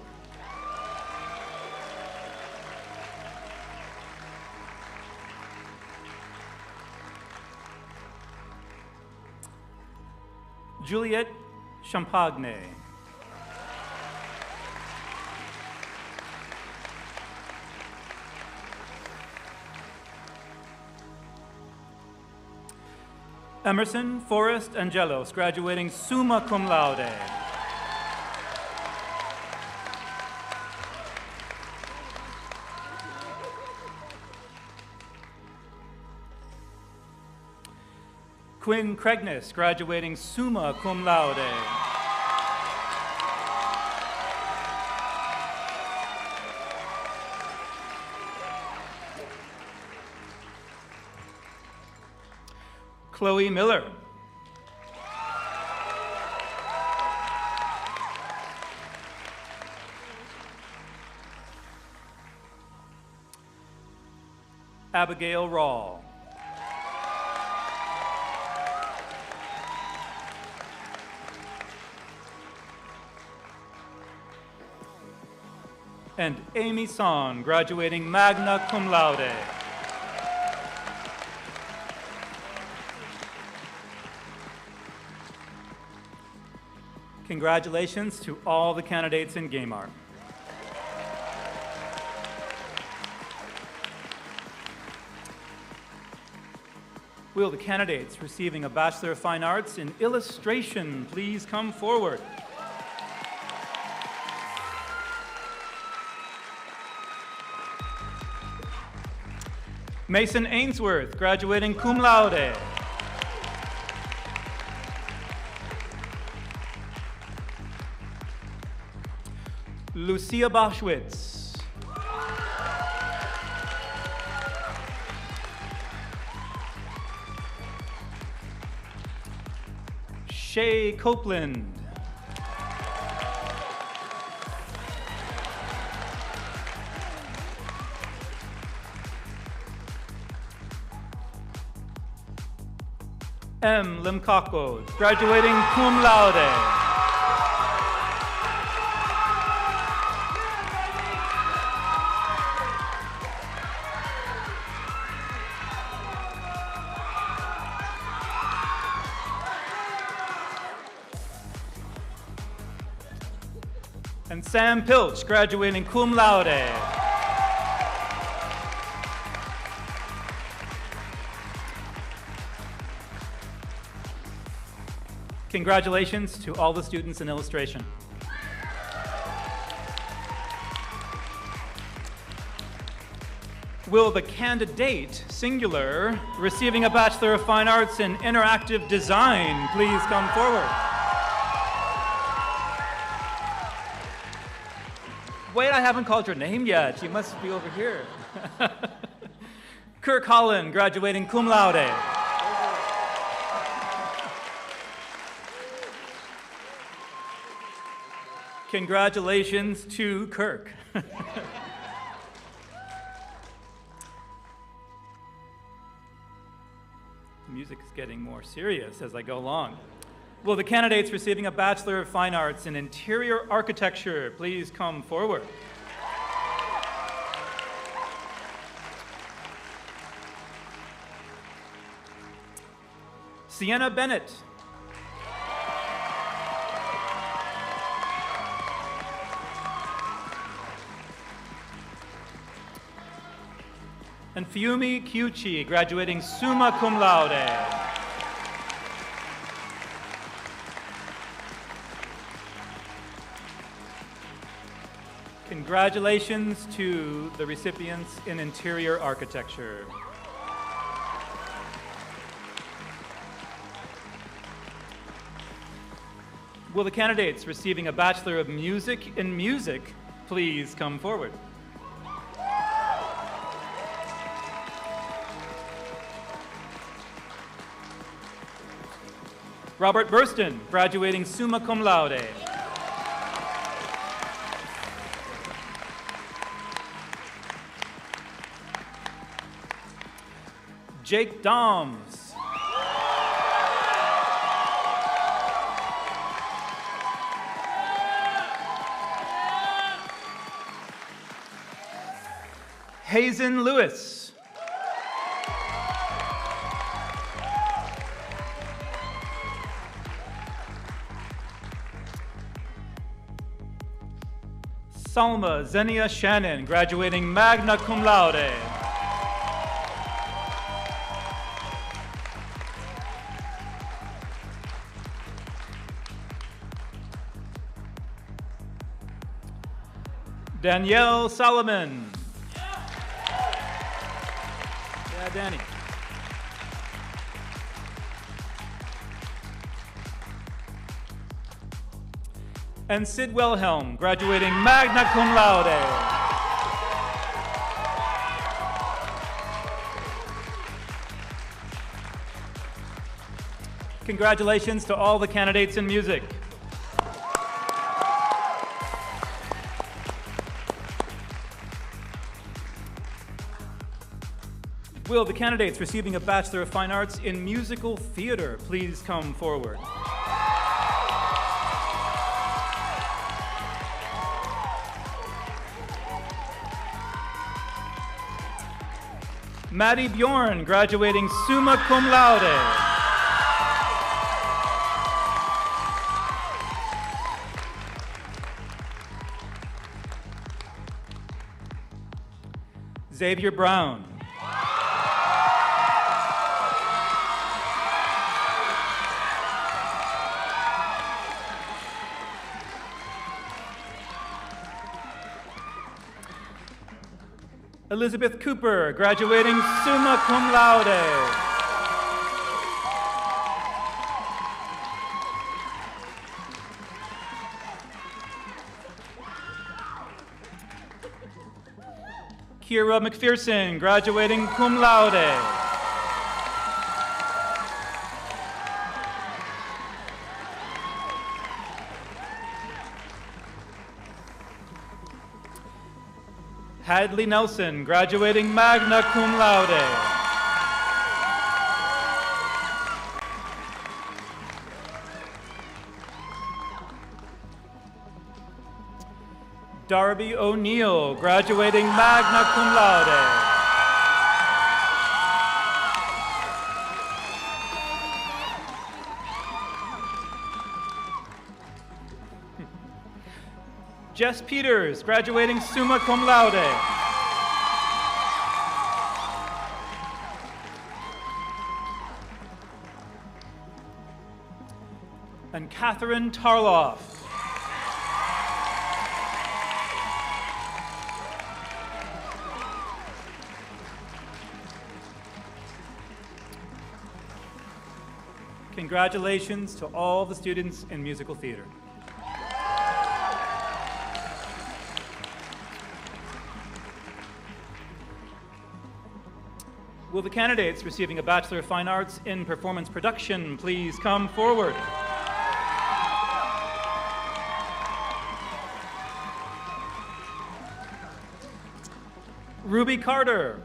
Juliette Champagne. Emerson Forrest Angelos, graduating summa cum laude. Quinn Cregnis, graduating summa cum laude. Chloe Miller. Abigail Rawl. And Amy Son, graduating magna cum laude. Congratulations to all the candidates in Game Art. Will the candidates receiving a Bachelor of Fine Arts in Illustration please come forward? Mason Ainsworth, graduating cum laude. Lucia Boschwitz. Shay Copeland. M. Limkako, graduating cum laude. And Sam Pilch, graduating cum laude. Congratulations to all the students in illustration. Will the candidate, singular, receiving a Bachelor of Fine Arts in Interactive Design please come forward? Wait, I haven't called your name yet. You must be over here. Kirk Holland, graduating cum laude. Congratulations to Kirk. The music is getting more serious as I go along. Will the candidates receiving a Bachelor of Fine Arts in Interior Architecture please come forward? Sienna Bennett. And Fiumi Kyuchi, graduating summa cum laude. Congratulations to the recipients in Interior Architecture. Will the candidates receiving a Bachelor of Music in Music please come forward? Robert Burston, graduating summa cum laude. Jake Doms. Hazen Lewis. Salma Zenia Shannon, graduating magna cum laude. Danielle Solomon. Yeah, Danny. And Sid Wilhelm, graduating magna cum laude. Congratulations to all the candidates in music. Will the candidates receiving a Bachelor of Fine Arts in Musical Theater please come forward? Maddie Bjorn, graduating summa cum laude. Xavier Brown. Elizabeth Cooper, graduating summa cum laude. Kira McPherson, graduating cum laude. Hadley Nelson, graduating magna cum laude. Darby O'Neill, graduating magna cum laude. Jess Peters, graduating summa cum laude. And Catherine Tarloff. Congratulations to all the students in musical theater. Will the candidates receiving a Bachelor of Fine Arts in Performance Production please come forward? Ruby Carter.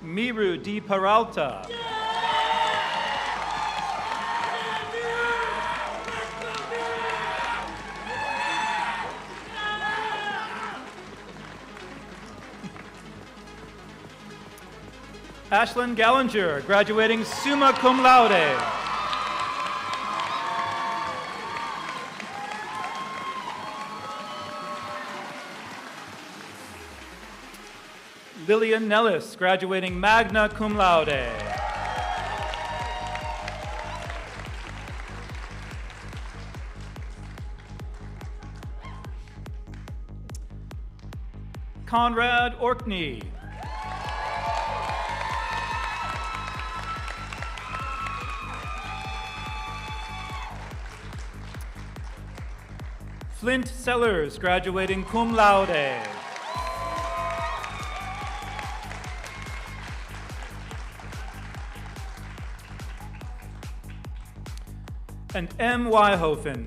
Miru Di Peralta. Ashlyn Gallinger, graduating summa cum laude. Lillian Nellis, graduating magna cum laude. Conrad Orkney. Flint Sellers, graduating cum laude. And M. Wyhofen.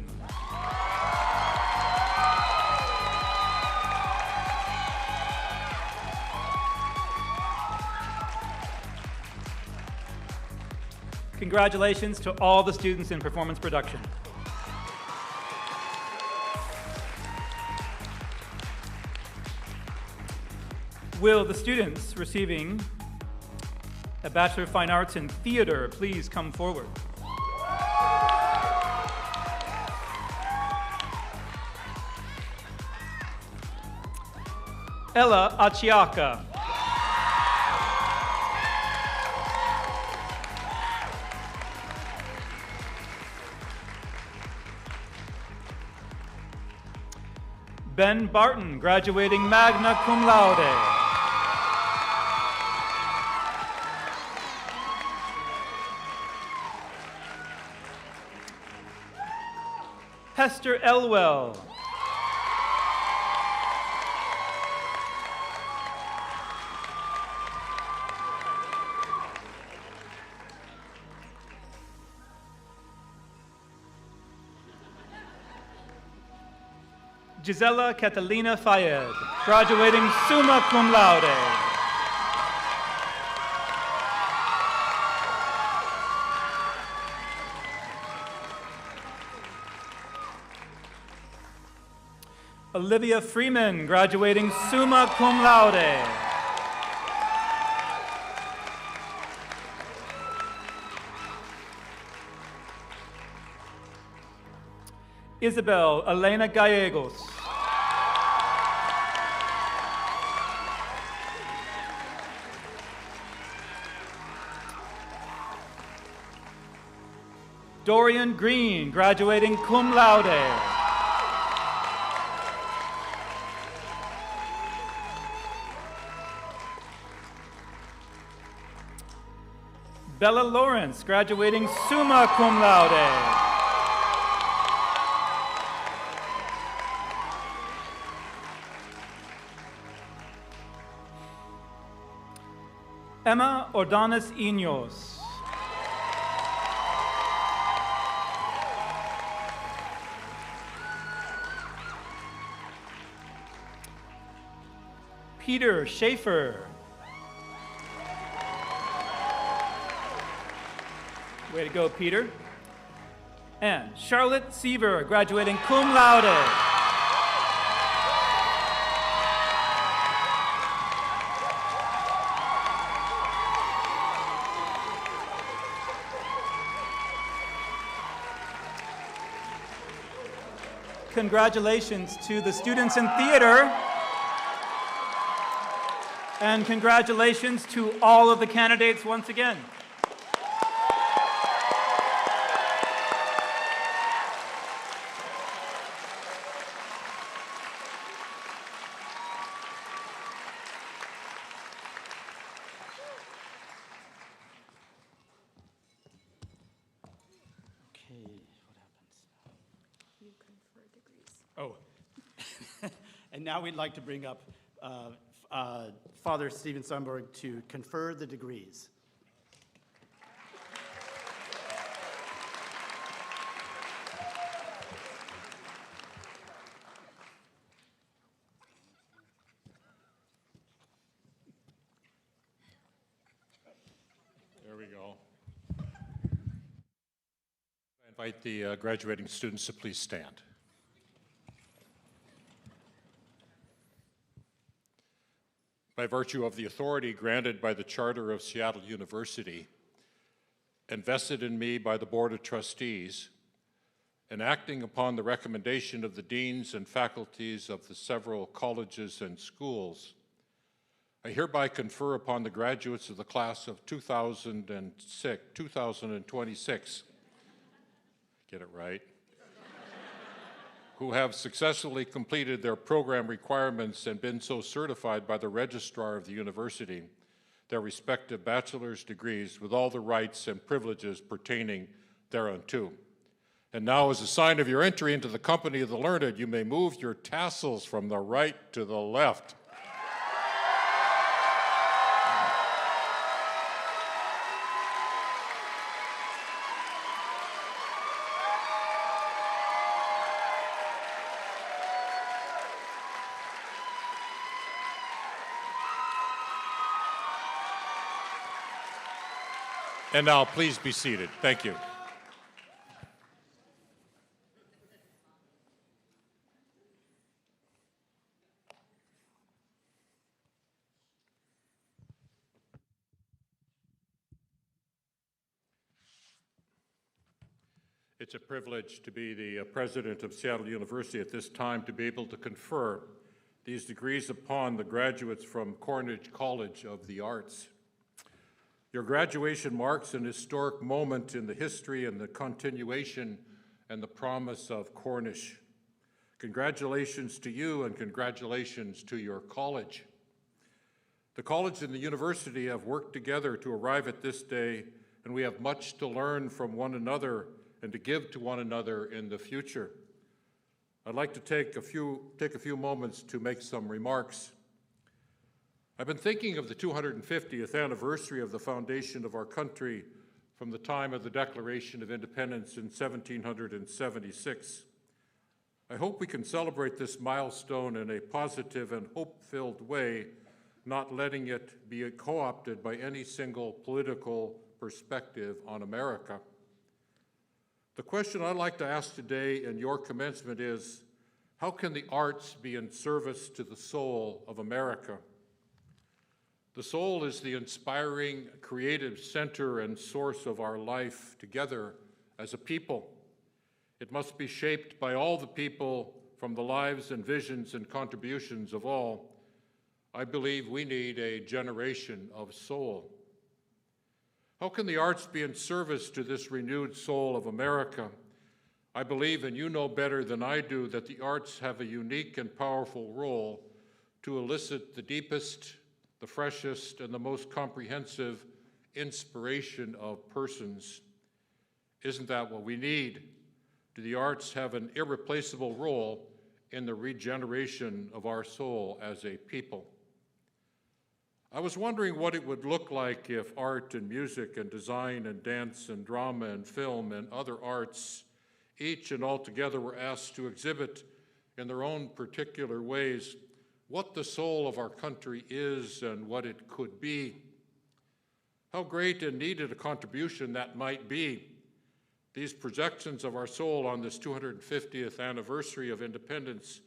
Congratulations to all the students in performance production. Will the students receiving a Bachelor of Fine Arts in Theater, please come forward. Ella Achiaka. Ben Barton, graduating magna cum laude. Hester Elwell. Gisela Catalina Fayed, graduating summa cum laude. Olivia Freeman, graduating summa cum laude. Isabel Elena Gallegos. Dorian Green, graduating cum laude. Bella Lawrence, graduating summa cum laude. Emma Ordones Iños. Peter Schaefer. Way to go, Peter. And Charlotte Seaver, graduating cum laude. Congratulations to the students in theater. And congratulations to all of the candidates once again. Oh, and now we'd like to bring up Father Stephen Sundberg to confer the degrees. There we go. I invite the graduating students to please stand. By virtue of the authority granted by the Charter of Seattle University and vested in me by the Board of Trustees, and acting upon the recommendation of the deans and faculties of the several colleges and schools, I hereby confer upon the graduates of the class of 2026, get it right, who have successfully completed their program requirements and been so certified by the registrar of the university, their respective bachelor's degrees with all the rights and privileges pertaining thereunto. And now, as a sign of your entry into the company of the learned, you may move your tassels from the right to the left. And now, please be seated. Thank you. It's a privilege to be the president of Seattle University at this time, to be able to confer these degrees upon the graduates from Cornish College of the Arts. Your graduation marks an historic moment in the history and the continuation and the promise of Cornish. Congratulations to you and congratulations to your college. The college and the university have worked together to arrive at this day, and we have much to learn from one another and to give to one another in the future. I'd like to take a few moments to make some remarks. I've been thinking of the 250th anniversary of the foundation of our country from the time of the Declaration of Independence in 1776. I hope we can celebrate this milestone in a positive and hope-filled way, not letting it be co-opted by any single political perspective on America. The question I'd like to ask today in your commencement is, how can the arts be in service to the soul of America? The soul is the inspiring, creative center and source of our life together as a people. It must be shaped by all the people, from the lives and visions and contributions of all. I believe we need a generation of soul. How can the arts be in service to this renewed soul of America? I believe, and you know better than I do, that the arts have a unique and powerful role to elicit the deepest, the freshest, and the most comprehensive inspiration of persons. Isn't that what we need? Do the arts have an irreplaceable role in the regeneration of our soul as a people? I was wondering what it would look like if art and music and design and dance and drama and film and other arts, each and all together, were asked to exhibit in their own particular ways what the soul of our country is and what it could be. How great and needed a contribution that might be. These projections of our soul on this 250th anniversary of independence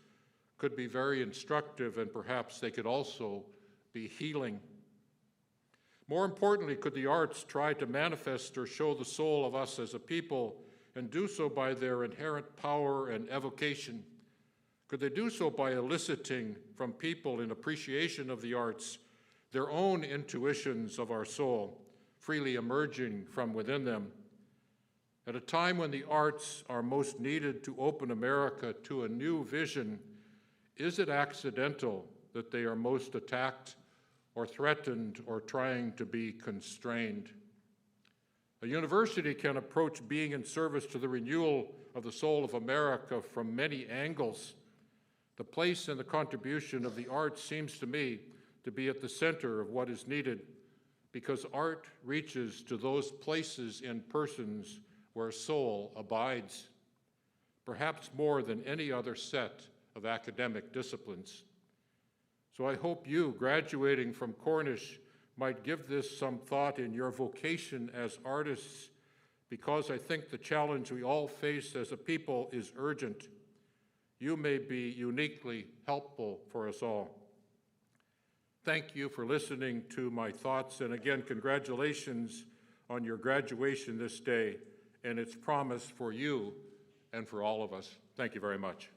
could be very instructive, and perhaps they could also be healing. More importantly, could the arts try to manifest or show the soul of us as a people, and do so by their inherent power and evocation? Could they do so by eliciting from people in appreciation of the arts their own intuitions of our soul, freely emerging from within them? At a time when the arts are most needed to open America to a new vision, is it accidental that they are most attacked or threatened or trying to be constrained? A university can approach being in service to the renewal of the soul of America from many angles. The place and the contribution of the arts seems to me to be at the center of what is needed, because art reaches to those places in persons where soul abides, perhaps more than any other set of academic disciplines. So I hope you, graduating from Cornish, might give this some thought in your vocation as artists, because I think the challenge we all face as a people is urgent. You may be uniquely helpful for us all. Thank you for listening to my thoughts, and again, congratulations on your graduation this day and its promise for you and for all of us. Thank you very much.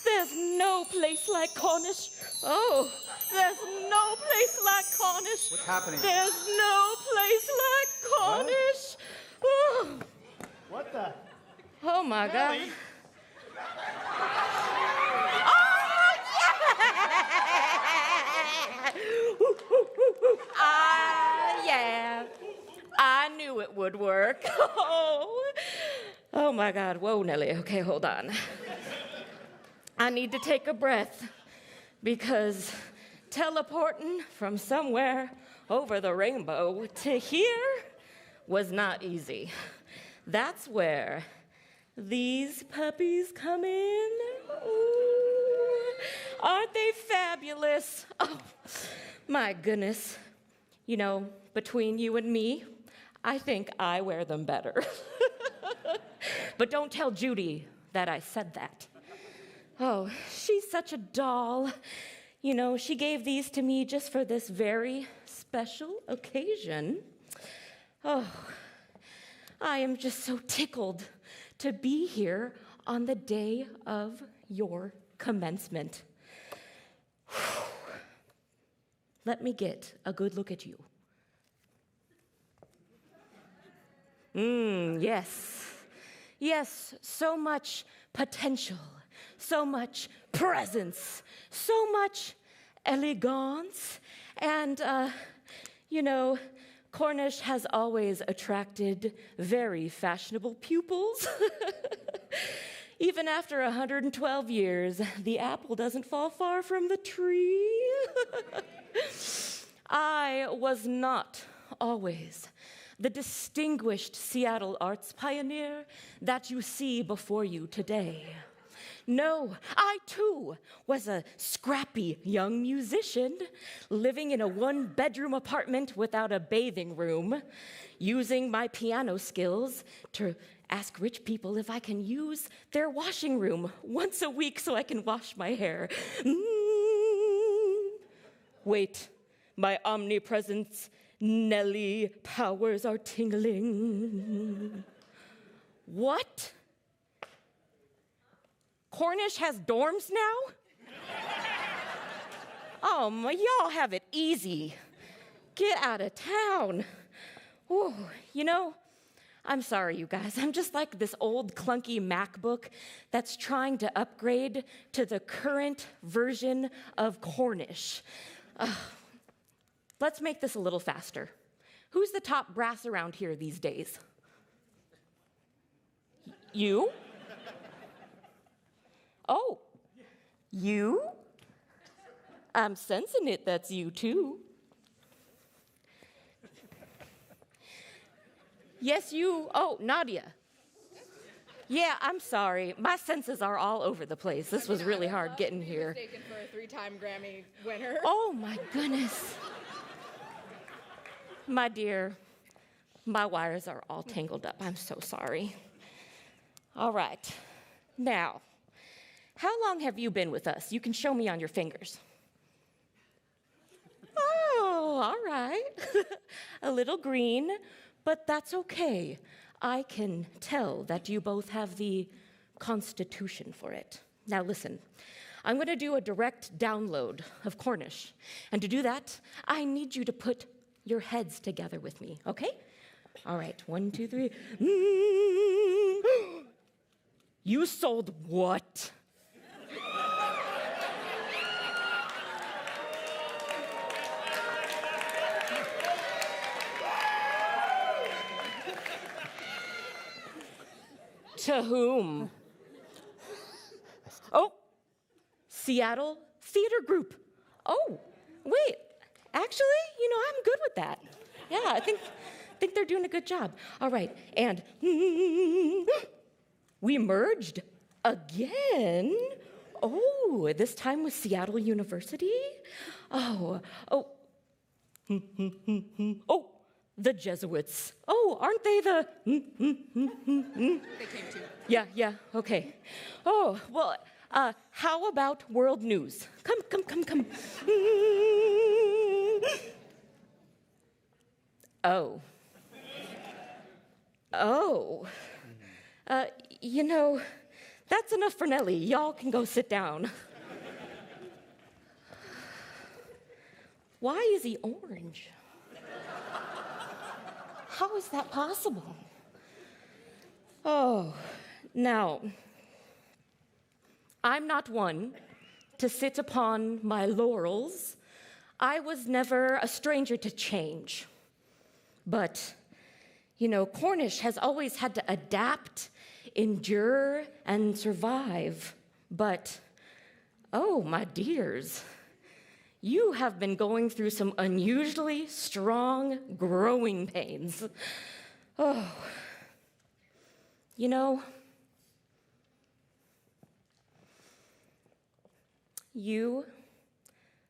There's no place like Cornish. Oh, there's no place like Cornish. What's happening? There's no place like Cornish. Oh, What the? oh my God. Kelly? Yeah. I knew it would work. Oh my God. Whoa, Nellie. Okay, hold on. I need to take a breath, because teleporting from somewhere over the rainbow to here was not easy. That's where these puppies come in. Ooh, aren't they fabulous? Oh, my goodness. You know, between you and me, I think I wear them better. But don't tell Judy that I said that. Oh, she's such a doll. You know, she gave these to me just for this very special occasion. Oh, I am just so tickled to be here on the day of your commencement. Let me get a good look at you. Yes. Yes, so much potential, so much presence, so much elegance, and, you know, Cornish has always attracted very fashionable pupils. Even after 112 years, the apple doesn't fall far from the tree. I was not always the distinguished Seattle arts pioneer that you see before you today. No, I too was a scrappy young musician living in a one-bedroom apartment without a bathing room, using my piano skills to ask rich people if I can use their washing room once a week so I can wash my hair. Wait, my omnipresence Nelly powers are tingling. What? Cornish has dorms now? Oh, y'all have it easy. Get out of town. Ooh, you know, I'm sorry, you guys. I'm just like this old clunky MacBook that's trying to upgrade to the current version of Cornish. Let's make this a little faster. Who's the top brass around here these days? You? Oh, you? I'm sensing it, that's you too. Yes, you. Oh, Nadia. Yeah, I'm sorry. My senses are all over the place. This was really hard getting here. Mistaken for a 3-time Grammy winner. Oh my goodness. My dear, my wires are all tangled up. I'm so sorry. All right. Now, how long have you been with us? You can show me on your fingers. Oh, all right. A little green, but that's okay. I can tell that you both have the constitution for it. Now listen, I'm going to do a direct download of Cornish. And to do that, I need you to put your heads together with me, okay? All right, 1, 2, 3. You sold what? To whom? Oh, Seattle Theater Group. Oh, wait, actually, you know, I'm good with that. Yeah, I think they're doing a good job. All right, and we merged again. Oh, this time with Seattle University. Oh, the Jesuits. Oh, aren't they the? They came too. Yeah, okay. Oh, well, how about world news? Come. Oh. You know, that's enough for Nelly. Y'all can go sit down. Why is he orange? How is that possible? Oh, now, I'm not one to sit upon my laurels. I was never a stranger to change. But, you know, Cornish has always had to adapt, endure, and survive. But, oh, my dears, you have been going through some unusually strong growing pains. Oh, you know, you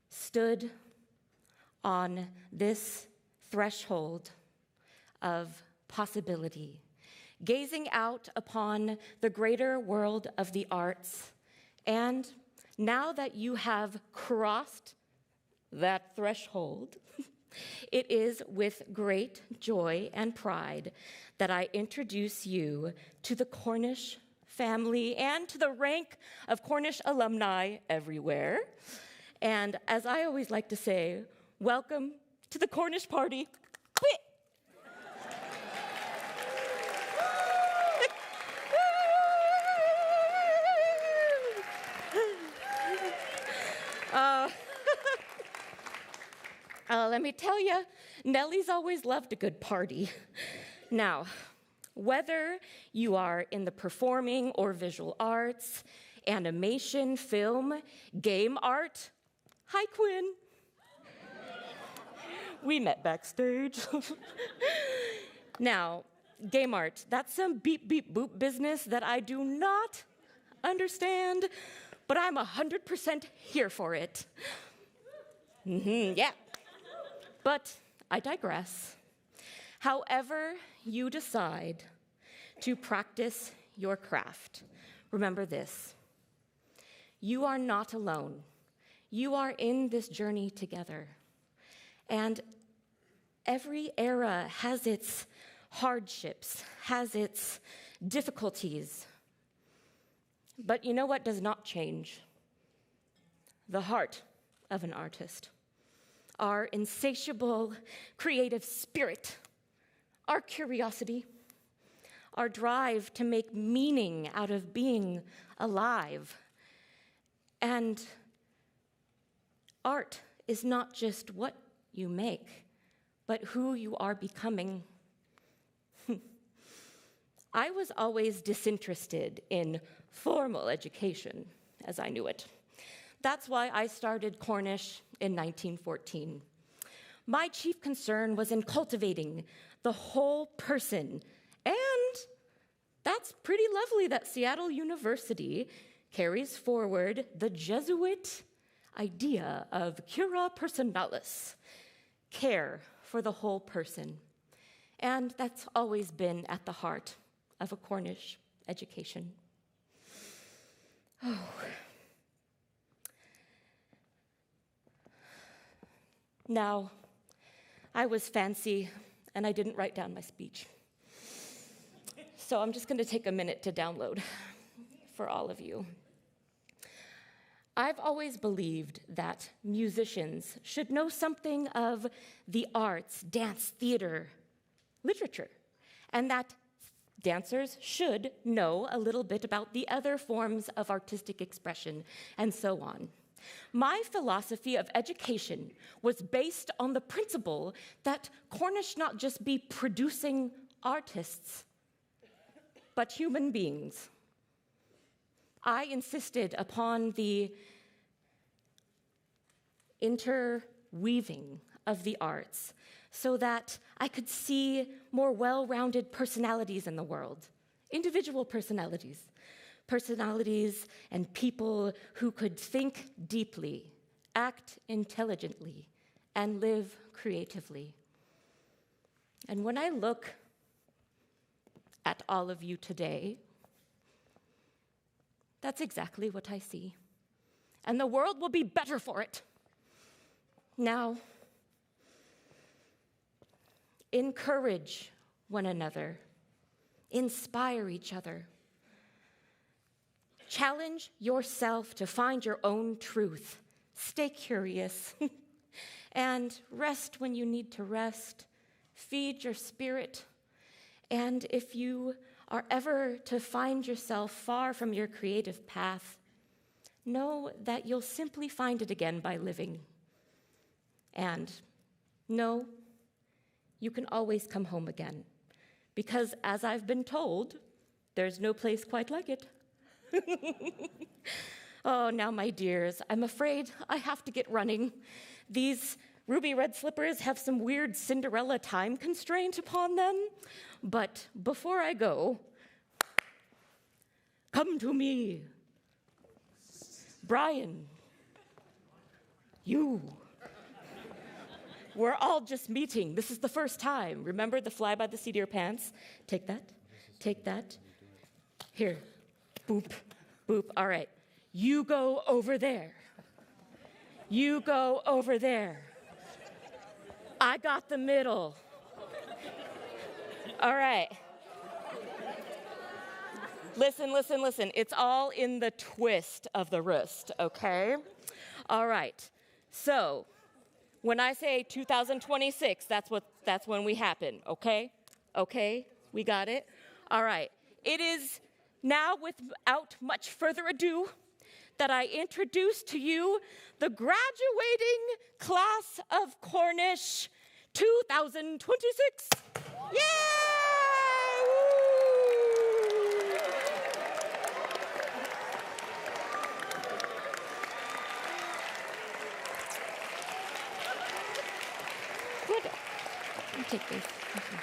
stood on this threshold of possibility gazing out upon the greater world of the arts. And now that you have crossed that threshold, it is with great joy and pride that I introduce you to the Cornish family and to the rank of Cornish alumni everywhere. And as I always like to say, welcome to the Cornish party. Quit. Let me tell you, Nellie's always loved a good party. Now, whether you are in the performing or visual arts, animation, film, game art, hi, Quinn. We met backstage. Now, game art, that's some beep, beep, boop business that I do not understand, but I'm 100% here for it. Yeah. But I digress. However you decide to practice your craft, remember this. You are not alone. You are in this journey together. And every era has its hardships, has its difficulties. But you know what does not change? The heart of an artist. Our insatiable creative spirit, our curiosity, our drive to make meaning out of being alive. And art is not just what you make, but who you are becoming. I was always disinterested in formal education, as I knew it. That's why I started Cornish in 1914. My chief concern was in cultivating the whole person, and that's pretty lovely that Seattle University carries forward the Jesuit idea of cura personalis, care for the whole person. And that's always been at the heart of a Cornish education. Oh. Now, I was fancy, and I didn't write down my speech. So I'm just going to take a minute to download for all of you. I've always believed that musicians should know something of the arts, dance, theater, literature, and that dancers should know a little bit about the other forms of artistic expression, and so on. My philosophy of education was based on the principle that Cornish not just be producing artists, but human beings. I insisted upon the interweaving of the arts so that I could see more well-rounded personalities in the world, individual personalities and people who could think deeply, act intelligently, and live creatively. And when I look at all of you today, that's exactly what I see. And the world will be better for it. Now, encourage one another, inspire each other. Challenge yourself to find your own truth. Stay curious. And rest when you need to rest. Feed your spirit. And if you are ever to find yourself far from your creative path, know that you'll simply find it again by living. And know you can always come home again. Because as I've been told, there's no place quite like it. Oh, now, my dears, I'm afraid I have to get running. These ruby red slippers have some weird Cinderella time constraint upon them. But before I go, come to me. Brian, you. We're all just meeting. This is the first time. Remember the fly by the seat of your pants? Take that. Take that. Here. Boop, boop. All right. You go over there. You go over there. I got the middle. All right. Listen, listen, listen. It's all in the twist of the wrist, okay? All right. So, when I say 2026, that's when we happen, okay? Okay? We got it? All right. It is now, without much further ado, that I introduce to you the graduating class of Cornish 2026. Yay! Good. Let me take this. Okay.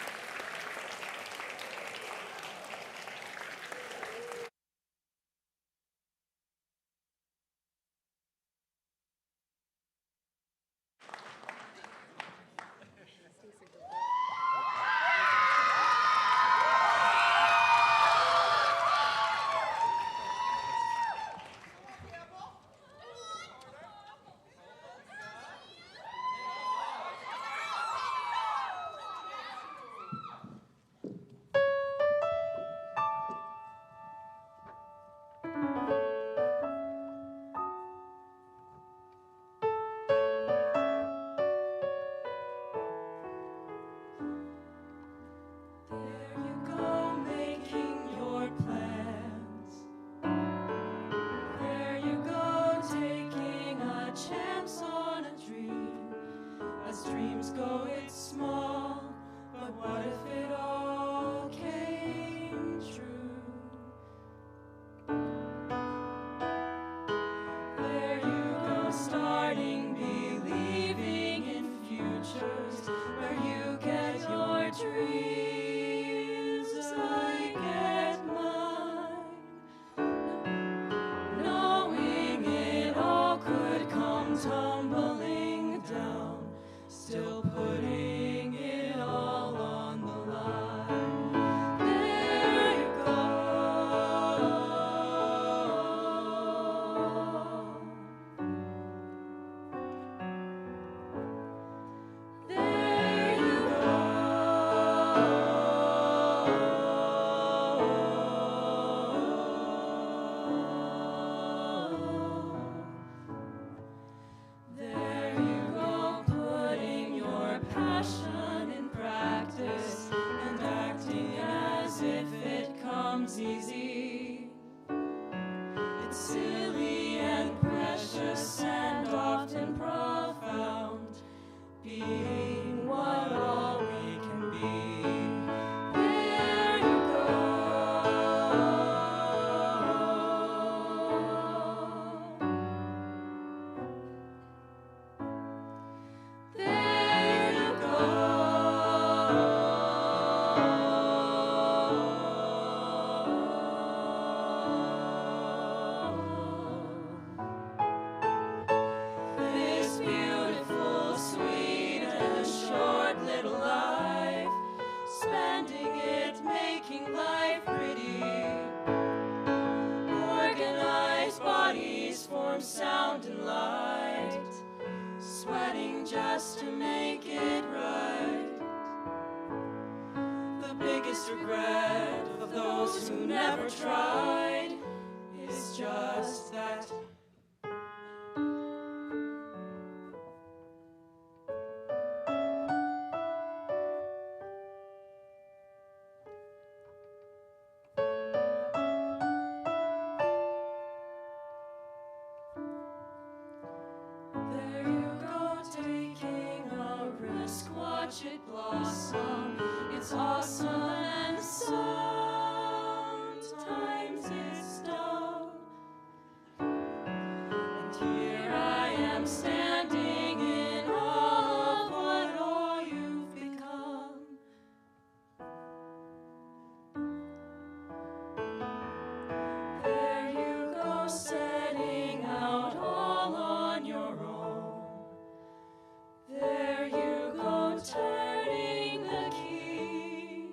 Sound and light, sweating just to make it right. The biggest regret of those who never tried is just that. Watch it blossom, it's awesome, and sometimes it's dumb. And here I am standing in awe of what all you've become. There you go, setting out all on your own. There you go, turning the key.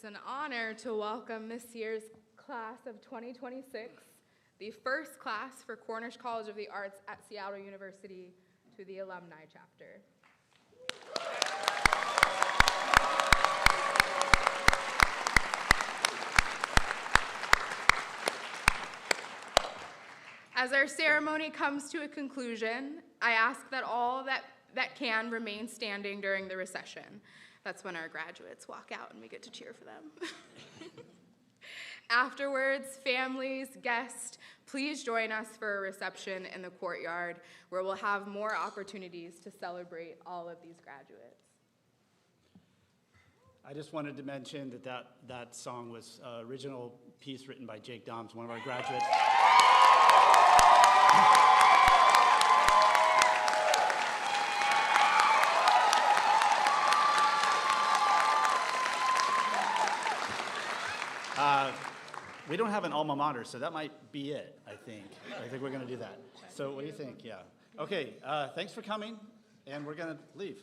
It's an honor to welcome this year's class of 2026, the first class for Cornish College of the Arts at Seattle University, to the alumni chapter. As our ceremony comes to a conclusion, I ask that all that can remain standing during the recession. That's when our graduates walk out and we get to cheer for them. Afterwards, families, guests, please join us for a reception in the courtyard where we'll have more opportunities to celebrate all of these graduates. I just wanted to mention that song was an original piece written by Jake Doms, one of our graduates. We don't have an alma mater, so that might be it, I think. I think we're going to do that. So what do you think? Yeah. Okay, thanks for coming, and we're going to leave.